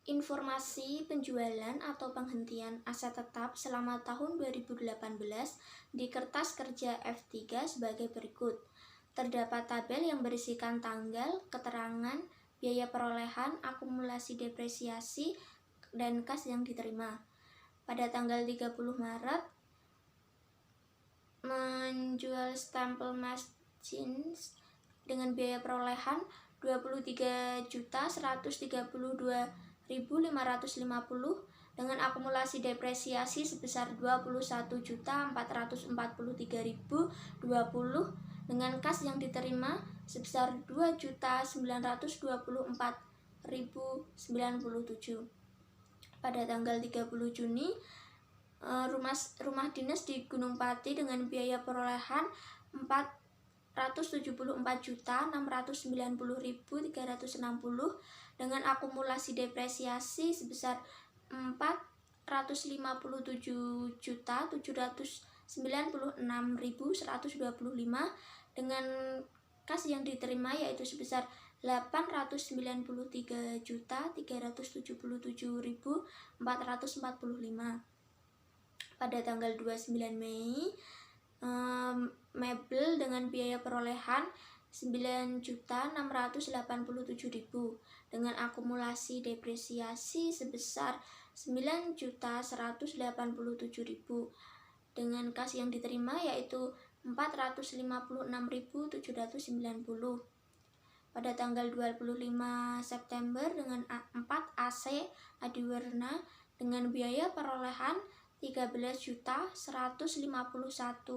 Informasi penjualan atau penghentian aset tetap selama tahun 2018 di kertas kerja F3 sebagai berikut. Terdapat tabel yang berisikan tanggal, keterangan, biaya perolehan, akumulasi depresiasi, dan kas yang diterima. Pada tanggal 30 Maret menjual stempel machines dengan biaya perolehan 23.132.550 dengan akumulasi depresiasi sebesar 21.443.020 dengan kas yang diterima sebesar 2.924.097. Pada tanggal 30 Juni rumah dinas di Gunung Pati dengan biaya perolehan 474.690.360 dengan akumulasi depresiasi sebesar 457.796.125 dengan kas yang diterima yaitu sebesar 893.377.445. Pada tanggal 29 Mei Mebel dengan biaya perolehan 9.687.000 dengan akumulasi depresiasi sebesar 9.187.000 dengan kas yang diterima yaitu 456.790. Pada tanggal 25 September dengan 4 AC Adiwarna dengan biaya perolehan 13.151.200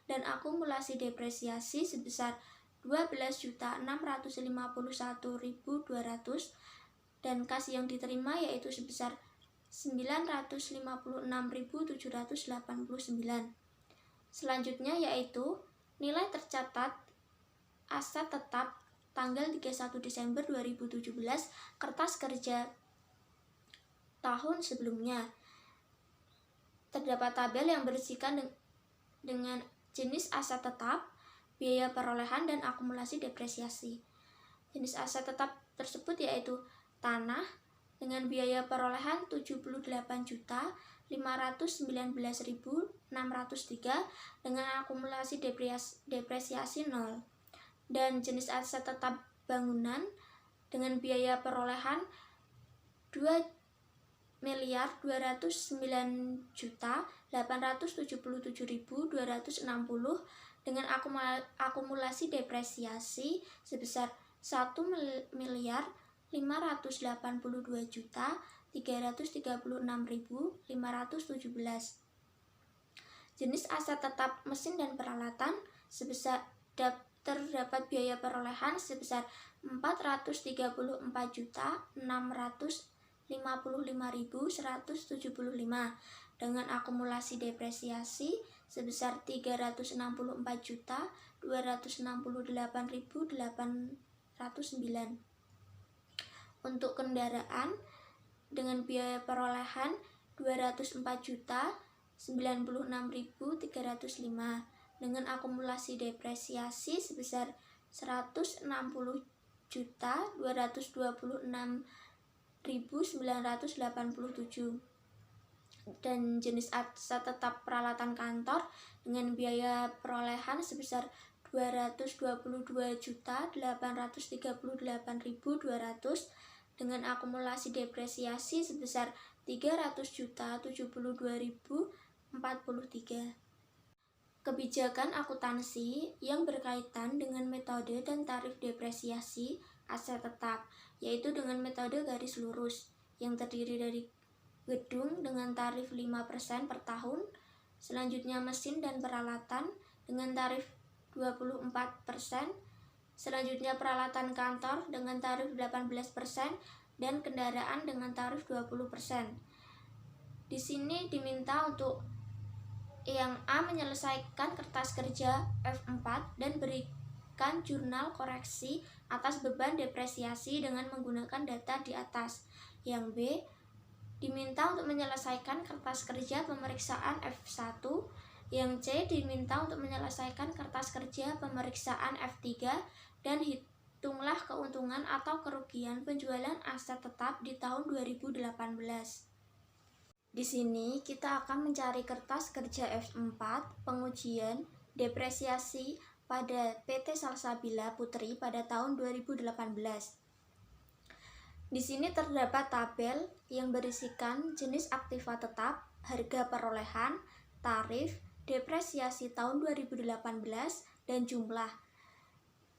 dan akumulasi depresiasi sebesar 12.651.200 dan kas yang diterima yaitu sebesar 956.789. Selanjutnya yaitu nilai tercatat aset tetap tanggal 31 Desember 2017 kertas kerja tahun sebelumnya. Terdapat tabel yang berisikan dengan jenis aset tetap, biaya perolehan, dan akumulasi depresiasi. Jenis aset tetap tersebut yaitu tanah dengan biaya perolehan 78.519.603 dengan akumulasi depresiasi 0. Dan jenis aset tetap bangunan dengan biaya perolehan 2.897.260 dengan akumulasi depresiasi sebesar 1.582.336.517. Jenis aset tetap mesin dan peralatan sebesar terdapat biaya perolehan sebesar 434.655.175 dengan akumulasi depresiasi sebesar 364.268.809. Untuk kendaraan dengan biaya perolehan 204.096.305 dengan akumulasi depresiasi sebesar 160.226.987. Dan jenis aset tetap peralatan kantor dengan biaya perolehan sebesar 222.838.200 dengan akumulasi depresiasi sebesar 300.072.043. Kebijakan akuntansi yang berkaitan dengan metode dan tarif depresiasi aset tetap, yaitu dengan metode garis lurus yang terdiri dari gedung dengan tarif 5% per tahun, selanjutnya mesin dan peralatan dengan tarif 24%, selanjutnya peralatan kantor dengan tarif 18%, dan kendaraan dengan tarif 20%. Di sini diminta untuk yang A menyelesaikan kertas kerja F4 dan berikan jurnal koreksi atas beban depresiasi dengan menggunakan data di atas. Yang B diminta untuk menyelesaikan kertas kerja pemeriksaan F1. Yang C diminta untuk menyelesaikan kertas kerja pemeriksaan F3 dan hitunglah keuntungan atau kerugian penjualan aset tetap di tahun 2018. Di sini kita akan mencari kertas kerja F4 pengujian depresiasi pada PT Salsabila Putri pada tahun 2018. Di sini terdapat tabel yang berisikan jenis aktiva tetap, harga perolehan, tarif, depresiasi tahun 2018, dan jumlah.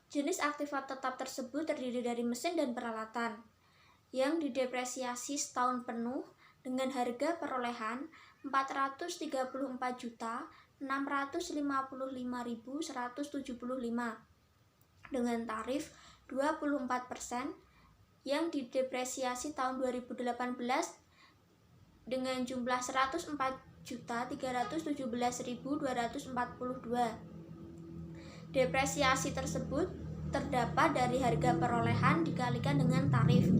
Jenis aktiva tetap tersebut terdiri dari mesin dan peralatan yang didepresiasi setahun penuh dengan harga perolehan 434.655.175 dengan tarif 24% yang didepresiasi tahun 2018 dengan jumlah 104.317.242. Depresiasi tersebut terdapat dari harga perolehan dikalikan dengan tarif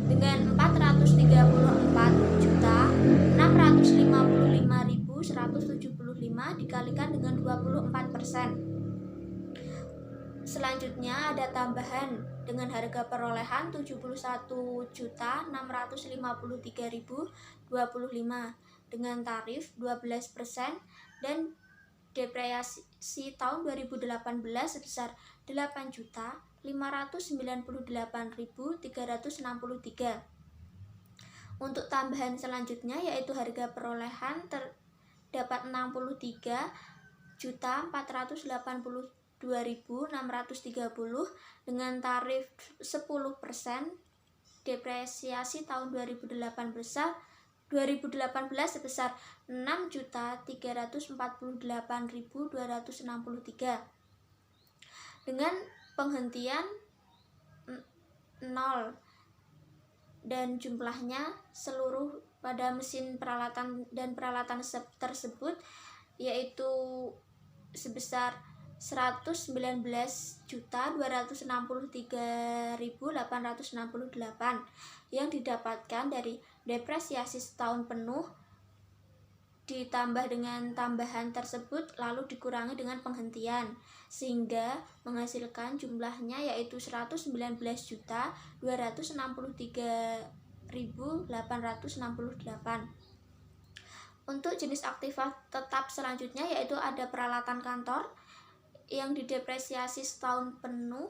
dengan 434.655.175 dikalikan dengan 24%. Selanjutnya ada tambahan dengan harga perolehan 71.653.025 dengan tarif 12% dan depresiasi tahun 2018 sebesar 8.598.363. Untuk tambahan selanjutnya yaitu harga perolehan terdapat 63.482.630 dengan tarif 10%. Depresiasi tahun 2018 sebesar 6.348.263 dengan penghentian 0 dan jumlahnya seluruh pada mesin peralatan dan peralatan tersebut yaitu sebesar 119.263.868 yang didapatkan dari depresiasi setahun penuh ditambah dengan tambahan tersebut lalu dikurangi dengan penghentian sehingga menghasilkan jumlahnya yaitu 119.263.868. Untuk jenis aktiva tetap selanjutnya yaitu ada peralatan kantor yang didepresiasi setahun penuh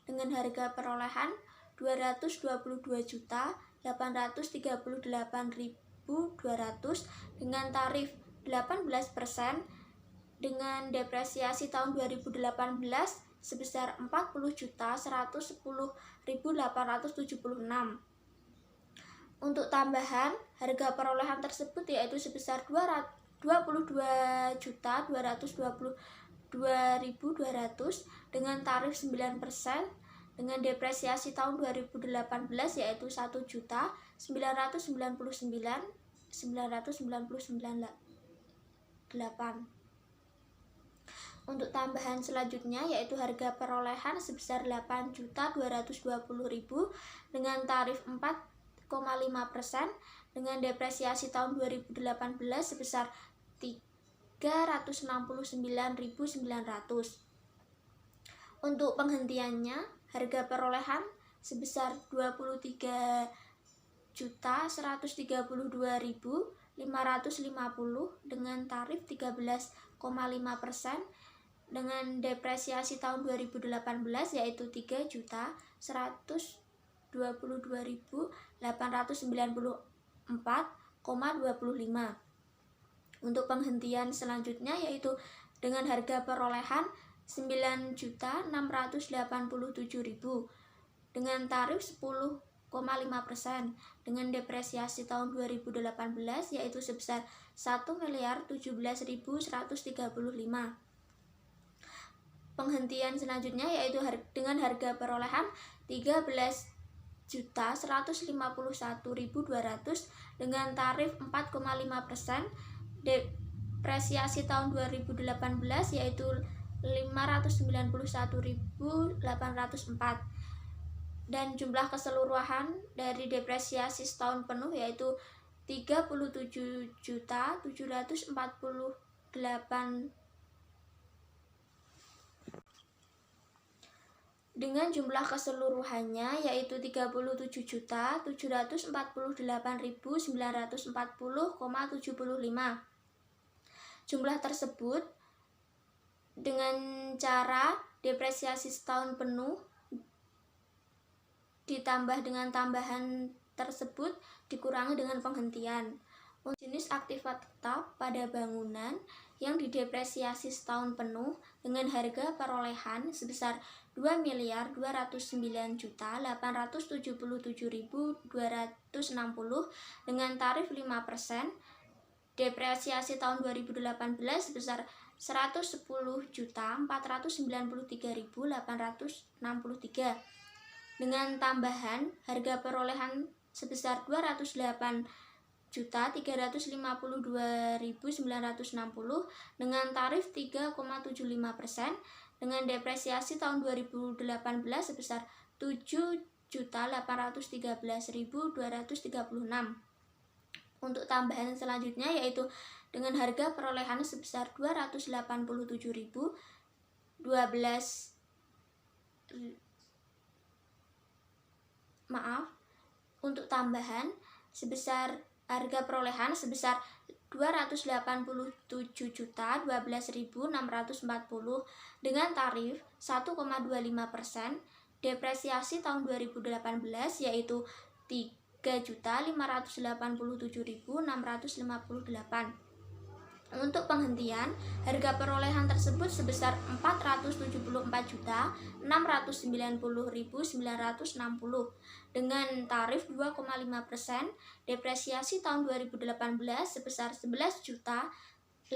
dengan harga perolehan 222.838.200 dengan tarif 18% dengan depresiasi tahun 2018 sebesar 40.110.876. Untuk tambahan harga perolehan tersebut yaitu sebesar 22.222.200 dengan tarif 9% dengan depresiasi tahun 2018 yaitu 1.999.999. Untuk tambahan selanjutnya yaitu harga perolehan sebesar 8.220.000 dengan tarif 4,5% dengan depresiasi tahun 2018 sebesar 369.900. Untuk penghentiannya harga perolehan sebesar 23.132.550 dengan tarif 13,5% dengan depresiasi tahun 2018 yaitu 3.122.894,25. Untuk penghentian selanjutnya yaitu dengan harga perolehan 9.687.000 dengan tarif 10,5% dengan depresiasi tahun 2018 yaitu sebesar 1.017.135. Penghentian selanjutnya yaitu dengan harga perolehan 13.151.200 dengan tarif 4,5%. Depresiasi tahun 2018 yaitu 591.804 dan jumlah keseluruhan dari depresiasi setahun penuh yaitu 37.748 dengan jumlah keseluruhannya yaitu 37.448.940,75. Jumlah tersebut dengan cara depresiasi setahun penuh ditambah dengan tambahan tersebut dikurangi dengan penghentian. Untuk jenis aktiva tetap pada bangunan yang didepresiasi setahun penuh dengan harga perolehan sebesar 2.297.877.260 dengan tarif 5%. Depresiasi tahun 2018 sebesar 110.493.863 dengan tambahan harga perolehan sebesar 208.352.960 dengan tarif 3,75% dengan depresiasi tahun 2018 sebesar 7.813.236. Untuk tambahan selanjutnya yaitu dengan harga perolehan sebesar 287.012 untuk tambahan sebesar harga perolehan sebesar 287.012.640 dengan tarif 1,25%. Depresiasi tahun 2018 yaitu 3.587.658. Untuk penghentian, harga perolehan tersebut sebesar 474.690.960 dengan tarif 2,5%. Depresiasi tahun 2018 sebesar 11.867.259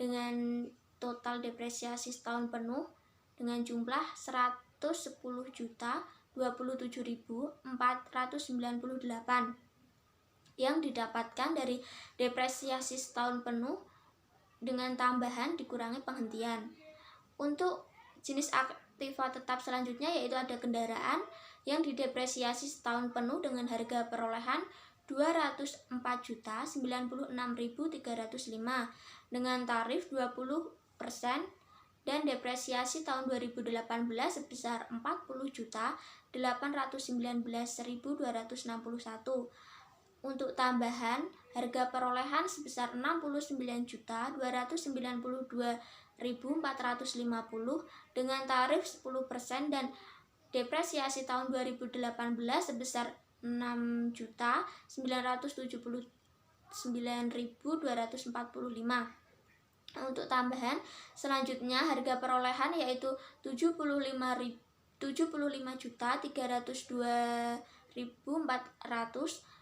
dengan total depresiasi setahun penuh dengan jumlah 110.027.498 yang didapatkan dari depresiasi setahun penuh dengan tambahan dikurangi penghentian. Untuk jenis aktiva tetap selanjutnya yaitu ada kendaraan yang didepresiasi setahun penuh dengan harga perolehan 204.096.305 dengan tarif 20% dan depresiasi tahun 2018 sebesar 40.819.261. Untuk tambahan, harga perolehan sebesar 69.292.450 dengan tarif 10% dan depresiasi tahun 2018 sebesar 6.979.245. Untuk tambahan selanjutnya harga perolehan yaitu 75.302.400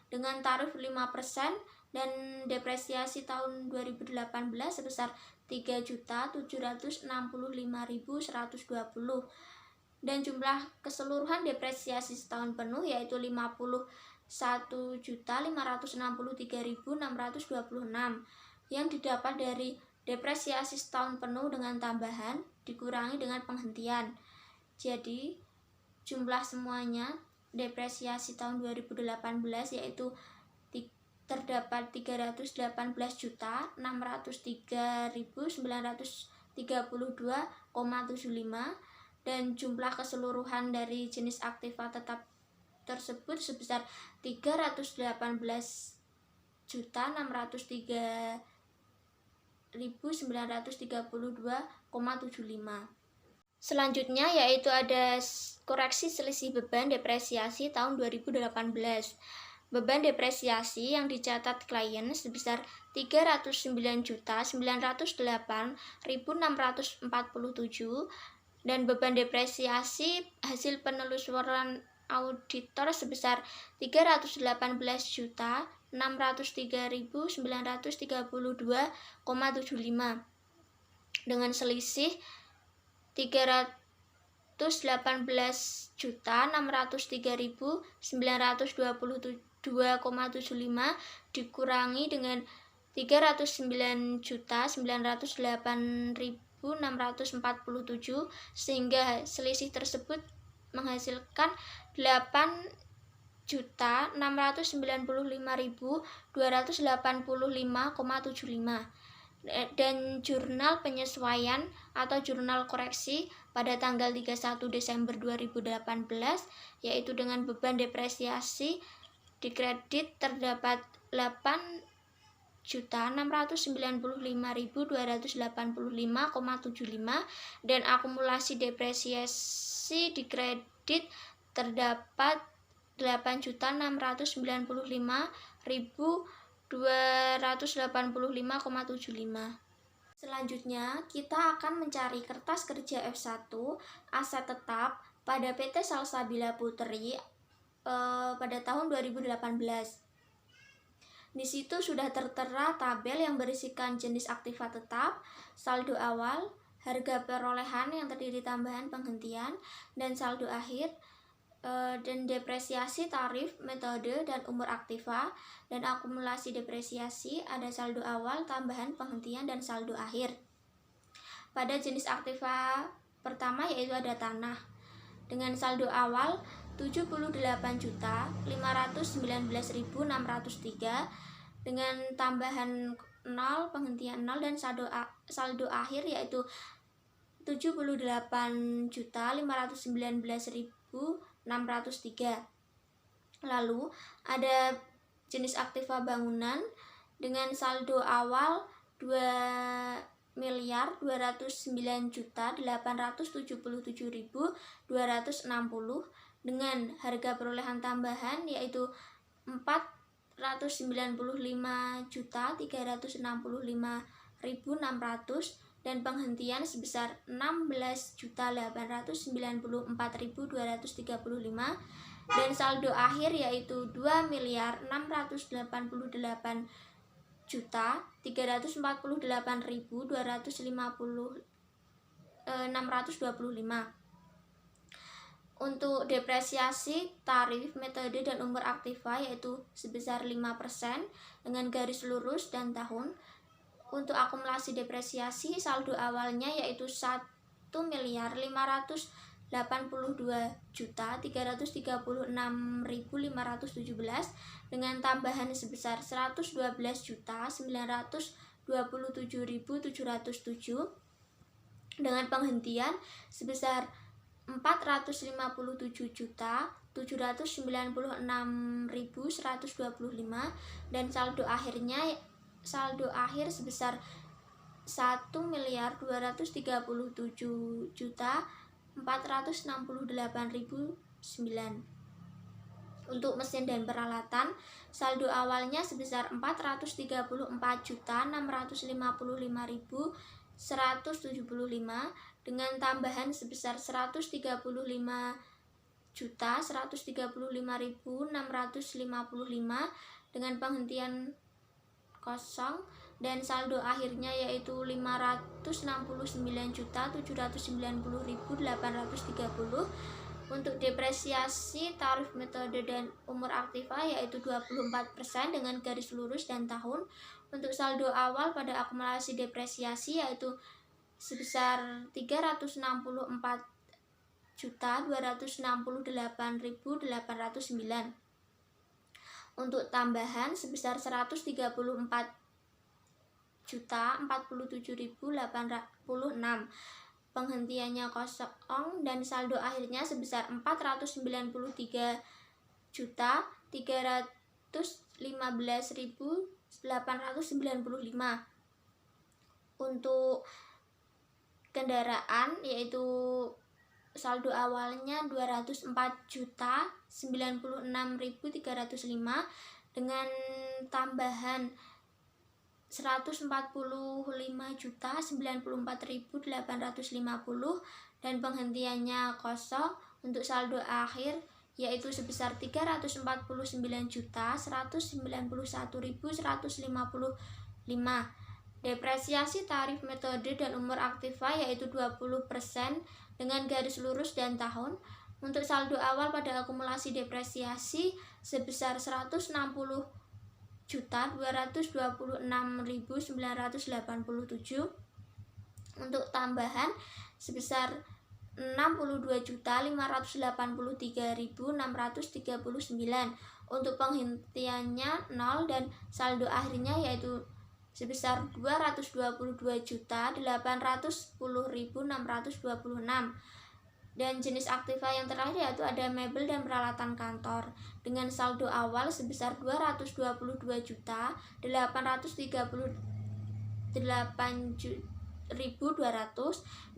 dengan tarif 5% dan depresiasi tahun 2018 sebesar 3.765.120 dan jumlah keseluruhan depresiasi setahun penuh yaitu 51.563.626 yang didapat dari depresiasi setahun penuh dengan tambahan dikurangi dengan penghentian. Jadi jumlah semuanya depresiasi tahun 2018 yaitu terdapat 318.932,75 dan jumlah keseluruhan dari jenis aktiva tetap tersebut sebesar 318.932,75. Selanjutnya yaitu ada koreksi selisih beban depresiasi tahun 2018. Beban depresiasi yang dicatat klien sebesar 309.908.647 dan beban depresiasi hasil penelusuran auditor sebesar 318.603.932,75 dengan selisih 318.603.922,75 dikurangi dengan 309.908.647 sehingga selisih tersebut menghasilkan 8.995.285,75 dan jurnal penyesuaian atau jurnal koreksi pada tanggal 31 Desember 2018 yaitu dengan beban depresiasi dikredit terdapat 8.695.285,75 dan akumulasi depresiasi dikredit terdapat 8.995.285,75. Selanjutnya, kita akan mencari kertas kerja F1 aset tetap pada PT Salsabila Putri pada tahun 2018. Di situ sudah tertera tabel yang berisikan jenis aktiva tetap, saldo awal, harga perolehan yang terdiri tambahan penghentian, dan saldo akhir, dan depresiasi tarif, metode, dan umur aktiva, dan akumulasi depresiasi ada saldo awal, tambahan, penghentian, dan saldo akhir. Pada jenis aktiva pertama yaitu ada tanah dengan saldo awal 78.519.603 dengan tambahan 0, penghentian 0 dan saldo akhir yaitu 78.519.603. Lalu ada jenis aktiva bangunan dengan saldo awal 2.897.260 dengan harga perolehan tambahan yaitu 495.365.600 dan penghentian sebesar 16.894.235 dan saldo akhir yaitu 2.648.250.625. Untuk depresiasi tarif, metode, dan umur aktiva yaitu sebesar 5% dengan garis lurus dan tahun. Untuk akumulasi depresiasi saldo awalnya yaitu 1.052.336.517 dengan tambahan sebesar 112.927.707 dengan penghentian sebesar 457.796.125 dan saldo akhir sebesar 1.237.468.009. Untuk mesin dan peralatan, saldo awalnya sebesar 434.455.175 dengan tambahan sebesar 135.135.655 dengan penghentian kosong dan saldo akhirnya yaitu 569.790.830. Untuk depresiasi tarif, metode, dan umur aktiva yaitu 24% dengan garis lurus dan tahun. Untuk saldo awal pada akumulasi depresiasi yaitu sebesar 364.268.809. Untuk tambahan sebesar 134.047.806. Penghentiannya kosong dan saldo akhirnya sebesar 493.315.895. Untuk kendaraan yaitu saldo awalnya 204.096.305 dengan tambahan 145.094.850 dan penghentiannya kosong. Untuk saldo akhir yaitu sebesar 349.191.155. Depresiasi tarif, metode, dan umur aktiva yaitu 20% dengan garis lurus dan tahun. Untuk saldo awal pada akumulasi depresiasi sebesar 160.226.987. Untuk tambahan sebesar 62.583.639. Untuk penghentiannya 0 dan saldo akhirnya yaitu sebesar 222.810.626. Dan jenis aktiva yang terakhir yaitu ada mebel dan peralatan kantor dengan saldo awal sebesar 222.838.200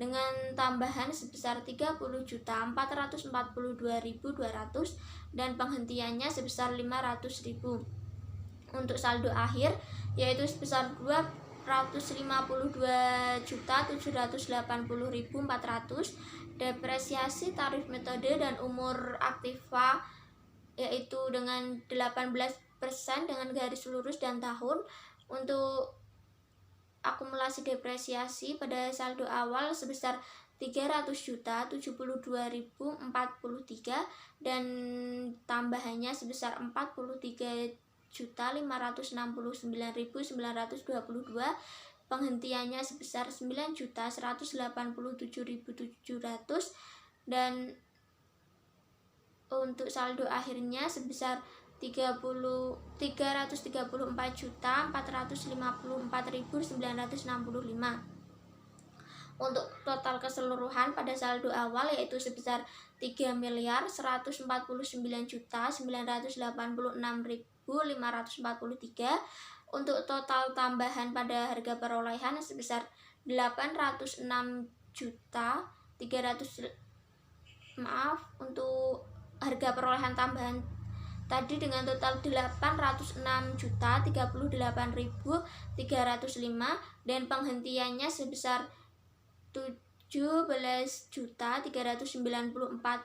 dengan tambahan sebesar 30.442.200 dan penghentiannya sebesar 500.000. Untuk saldo akhir yaitu sebesar 252.780.400. Depresiasi tarif, metode, dan umur aktiva yaitu dengan 18% dengan garis lurus dan tahun. Untuk akumulasi depresiasi pada saldo awal sebesar 300.072.043 dan tambahannya sebesar 43.569.922. Penghentiannya sebesar 9.187.700 dan untuk saldo akhirnya sebesar 334.454.965. Untuk total keseluruhan pada saldo awal yaitu sebesar 3.149.986.543. Untuk total tambahan pada harga perolehan sebesar 806.300 untuk harga perolehan tambahan tadi dengan total 806.038.305 dan penghentiannya sebesar 17.394.235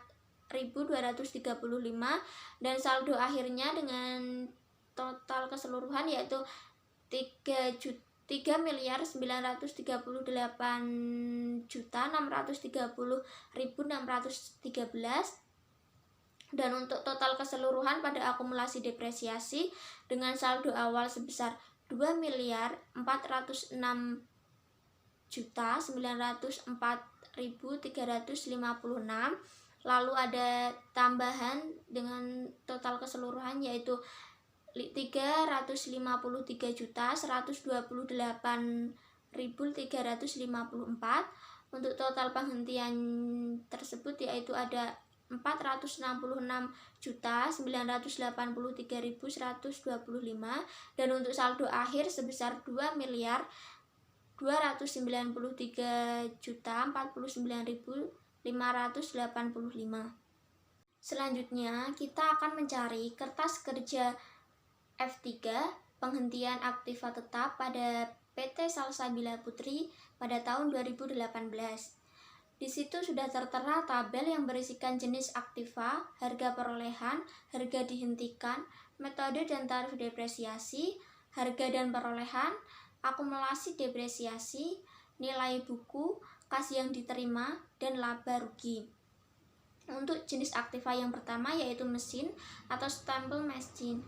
dan saldo akhirnya dengan total keseluruhan yaitu 3.938.630.613. Dan untuk total keseluruhan pada akumulasi depresiasi dengan saldo awal sebesar 2.406.904.356. Lalu ada tambahan dengan total keseluruhan yaitu 353.128.354. Untuk total penghentian tersebut yaitu ada 466.983.125 dan untuk saldo akhir sebesar 2.293.049.585. Selanjutnya kita akan mencari kertas kerja F3 penghentian aktiva tetap pada PT Salsabila Putri pada tahun 2018. Di situ sudah tertera tabel yang berisikan jenis aktiva, harga perolehan, harga dihentikan, metode dan tarif depresiasi, harga dan perolehan, akumulasi depresiasi, nilai buku, kas yang diterima, dan laba rugi. Untuk jenis aktiva yang pertama yaitu mesin atau stempel machine.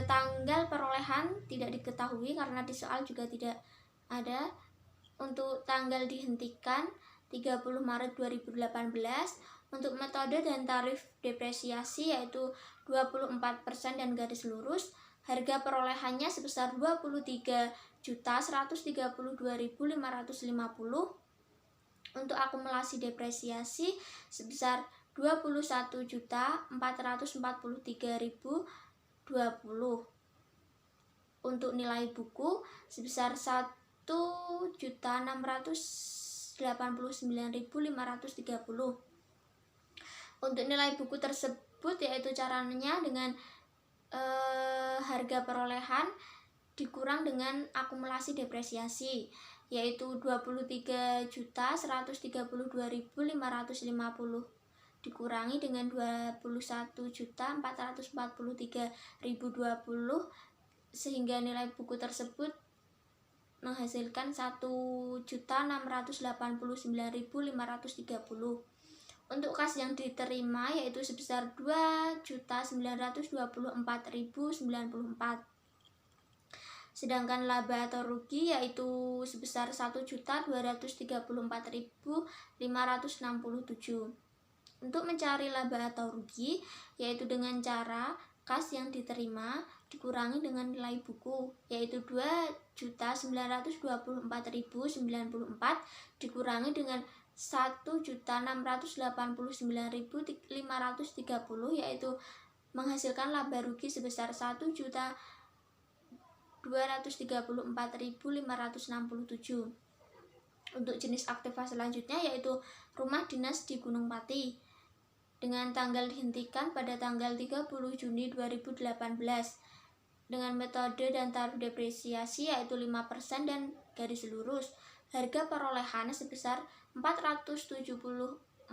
Tanggal perolehan tidak diketahui karena di soal juga tidak ada. Untuk tanggal dihentikan 30 Maret 2018. Untuk metode dan tarif depresiasi yaitu 24% dan garis lurus. Harga perolehannya sebesar 23.132.550. Untuk akumulasi depresiasi sebesar 21.443.020. Untuk nilai buku sebesar 1.689.530. Untuk nilai buku tersebut yaitu caranya dengan harga perolehan dikurang dengan akumulasi depresiasi yaitu 23.132.550 dikurangi dengan 21.443.020 sehingga nilai buku tersebut menghasilkan 1.689.530. Untuk kas yang diterima yaitu sebesar 2.924.094. Sedangkan laba atau rugi yaitu sebesar 1.234.567. Untuk mencari laba atau rugi yaitu dengan cara kas yang diterima dikurangi dengan nilai buku yaitu 2.924.094 dikurangi dengan 1.689.530 yaitu menghasilkan laba rugi sebesar 1.234.567. Untuk jenis aktiva selanjutnya yaitu rumah dinas di Gunung Pati dengan tanggal dihentikan pada tanggal 30 Juni 2018 dengan metode dan tarif depresiasi yaitu 5% dan garis lurus. Harga perolehan sebesar 474.690.360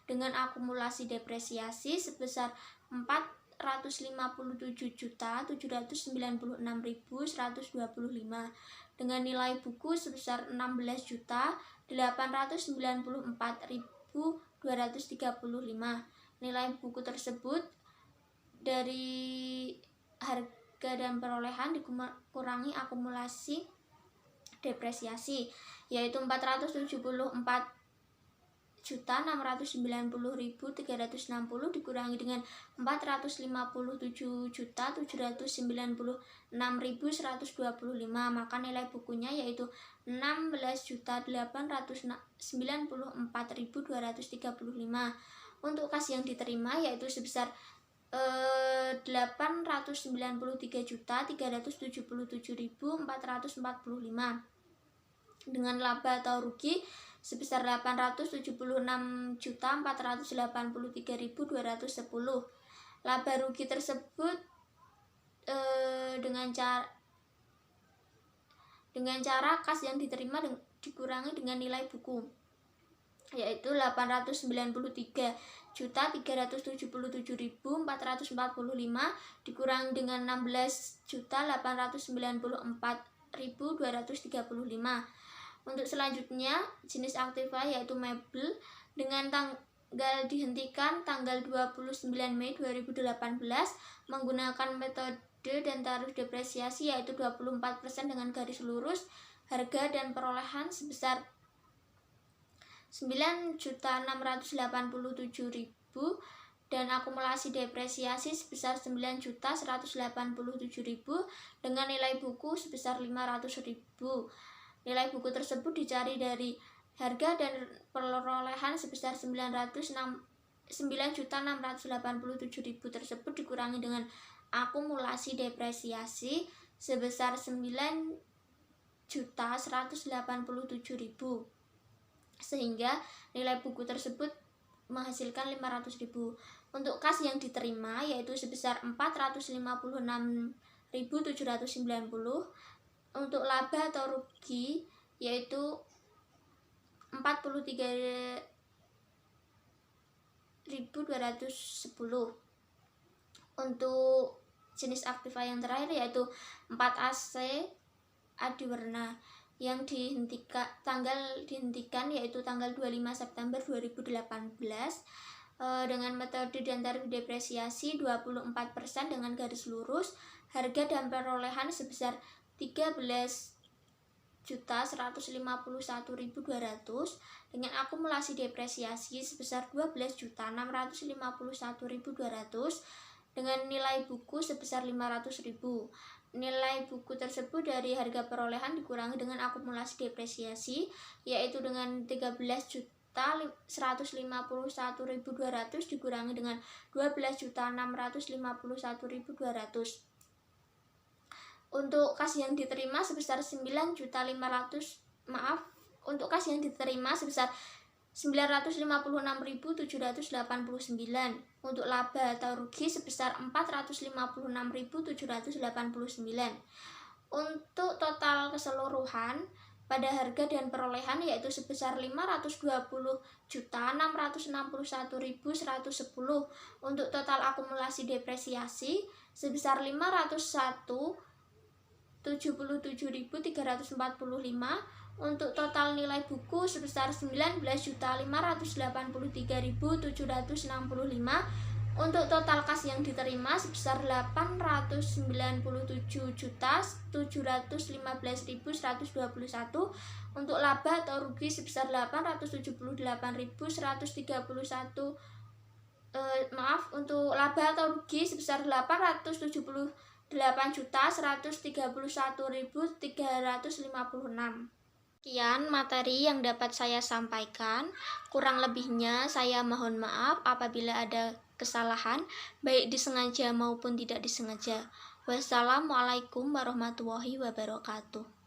dengan akumulasi depresiasi sebesar 457.796.125 dengan nilai buku sebesar 16.894.235. Nilai buku tersebut dari harga dan perolehan dikurangi akumulasi depresiasi yaitu 474 4.690.360 dikurangi dengan 457.796.125, maka nilai bukunya yaitu 16.894.235. Untuk kas yang diterima yaitu sebesar 893.377.445 dengan laba atau rugi sebesar 876.483.210. Laba rugi tersebut dengan cara kas yang diterima dikurangi dengan nilai buku, yaitu 893.377.445 dikurangi dengan 16.894.235. Untuk selanjutnya jenis aktiva yaitu mebel dengan tanggal dihentikan tanggal 29 Mei 2018 menggunakan metode dan tarif depresiasi yaitu 24% dengan garis lurus, harga dan perolehan sebesar 9.687.000 dan akumulasi depresiasi sebesar 9.187.000 dengan nilai buku sebesar 500.000. Nilai buku tersebut dicari dari harga dan perolehan sebesar 9.687.000 tersebut dikurangi dengan akumulasi depresiasi sebesar 9.187.000 sehingga nilai buku tersebut menghasilkan 500.000. Untuk kas yang diterima yaitu sebesar 456.790. Untuk laba atau rugi yaitu 43.210. Untuk jenis aktiva yang terakhir yaitu 4AC adiwarna yang tanggal dihentikan yaitu tanggal 25 September 2018 dengan metode dan tarif depresiasi 24% dengan garis lurus, harga dan perolehan sebesar 13.151.200 dengan akumulasi depresiasi sebesar 12.651.200 dengan nilai buku sebesar 500.000. Nilai buku tersebut dari harga perolehan dikurangi dengan akumulasi depresiasi yaitu dengan 13.151.200 dikurangi dengan 12.651.200. Untuk kas yang diterima sebesar 9.500.000 untuk kas yang diterima sebesar 956.789. Untuk laba atau rugi sebesar 456.789. Untuk total keseluruhan pada harga dan perolehan yaitu sebesar 520.661.110. Untuk total akumulasi depresiasi sebesar 501.77.345. Untuk total nilai buku sebesar 19.583.765. Untuk total kas yang diterima sebesar 897.715.121. Untuk laba atau rugi sebesar 878.131. Untuk laba atau rugi sebesar 878.131.356. Sekian materi yang dapat saya sampaikan. Kurang lebihnya saya mohon maaf apabila ada kesalahan, baik disengaja maupun tidak disengaja. Wassalamualaikum warahmatullahi wabarakatuh.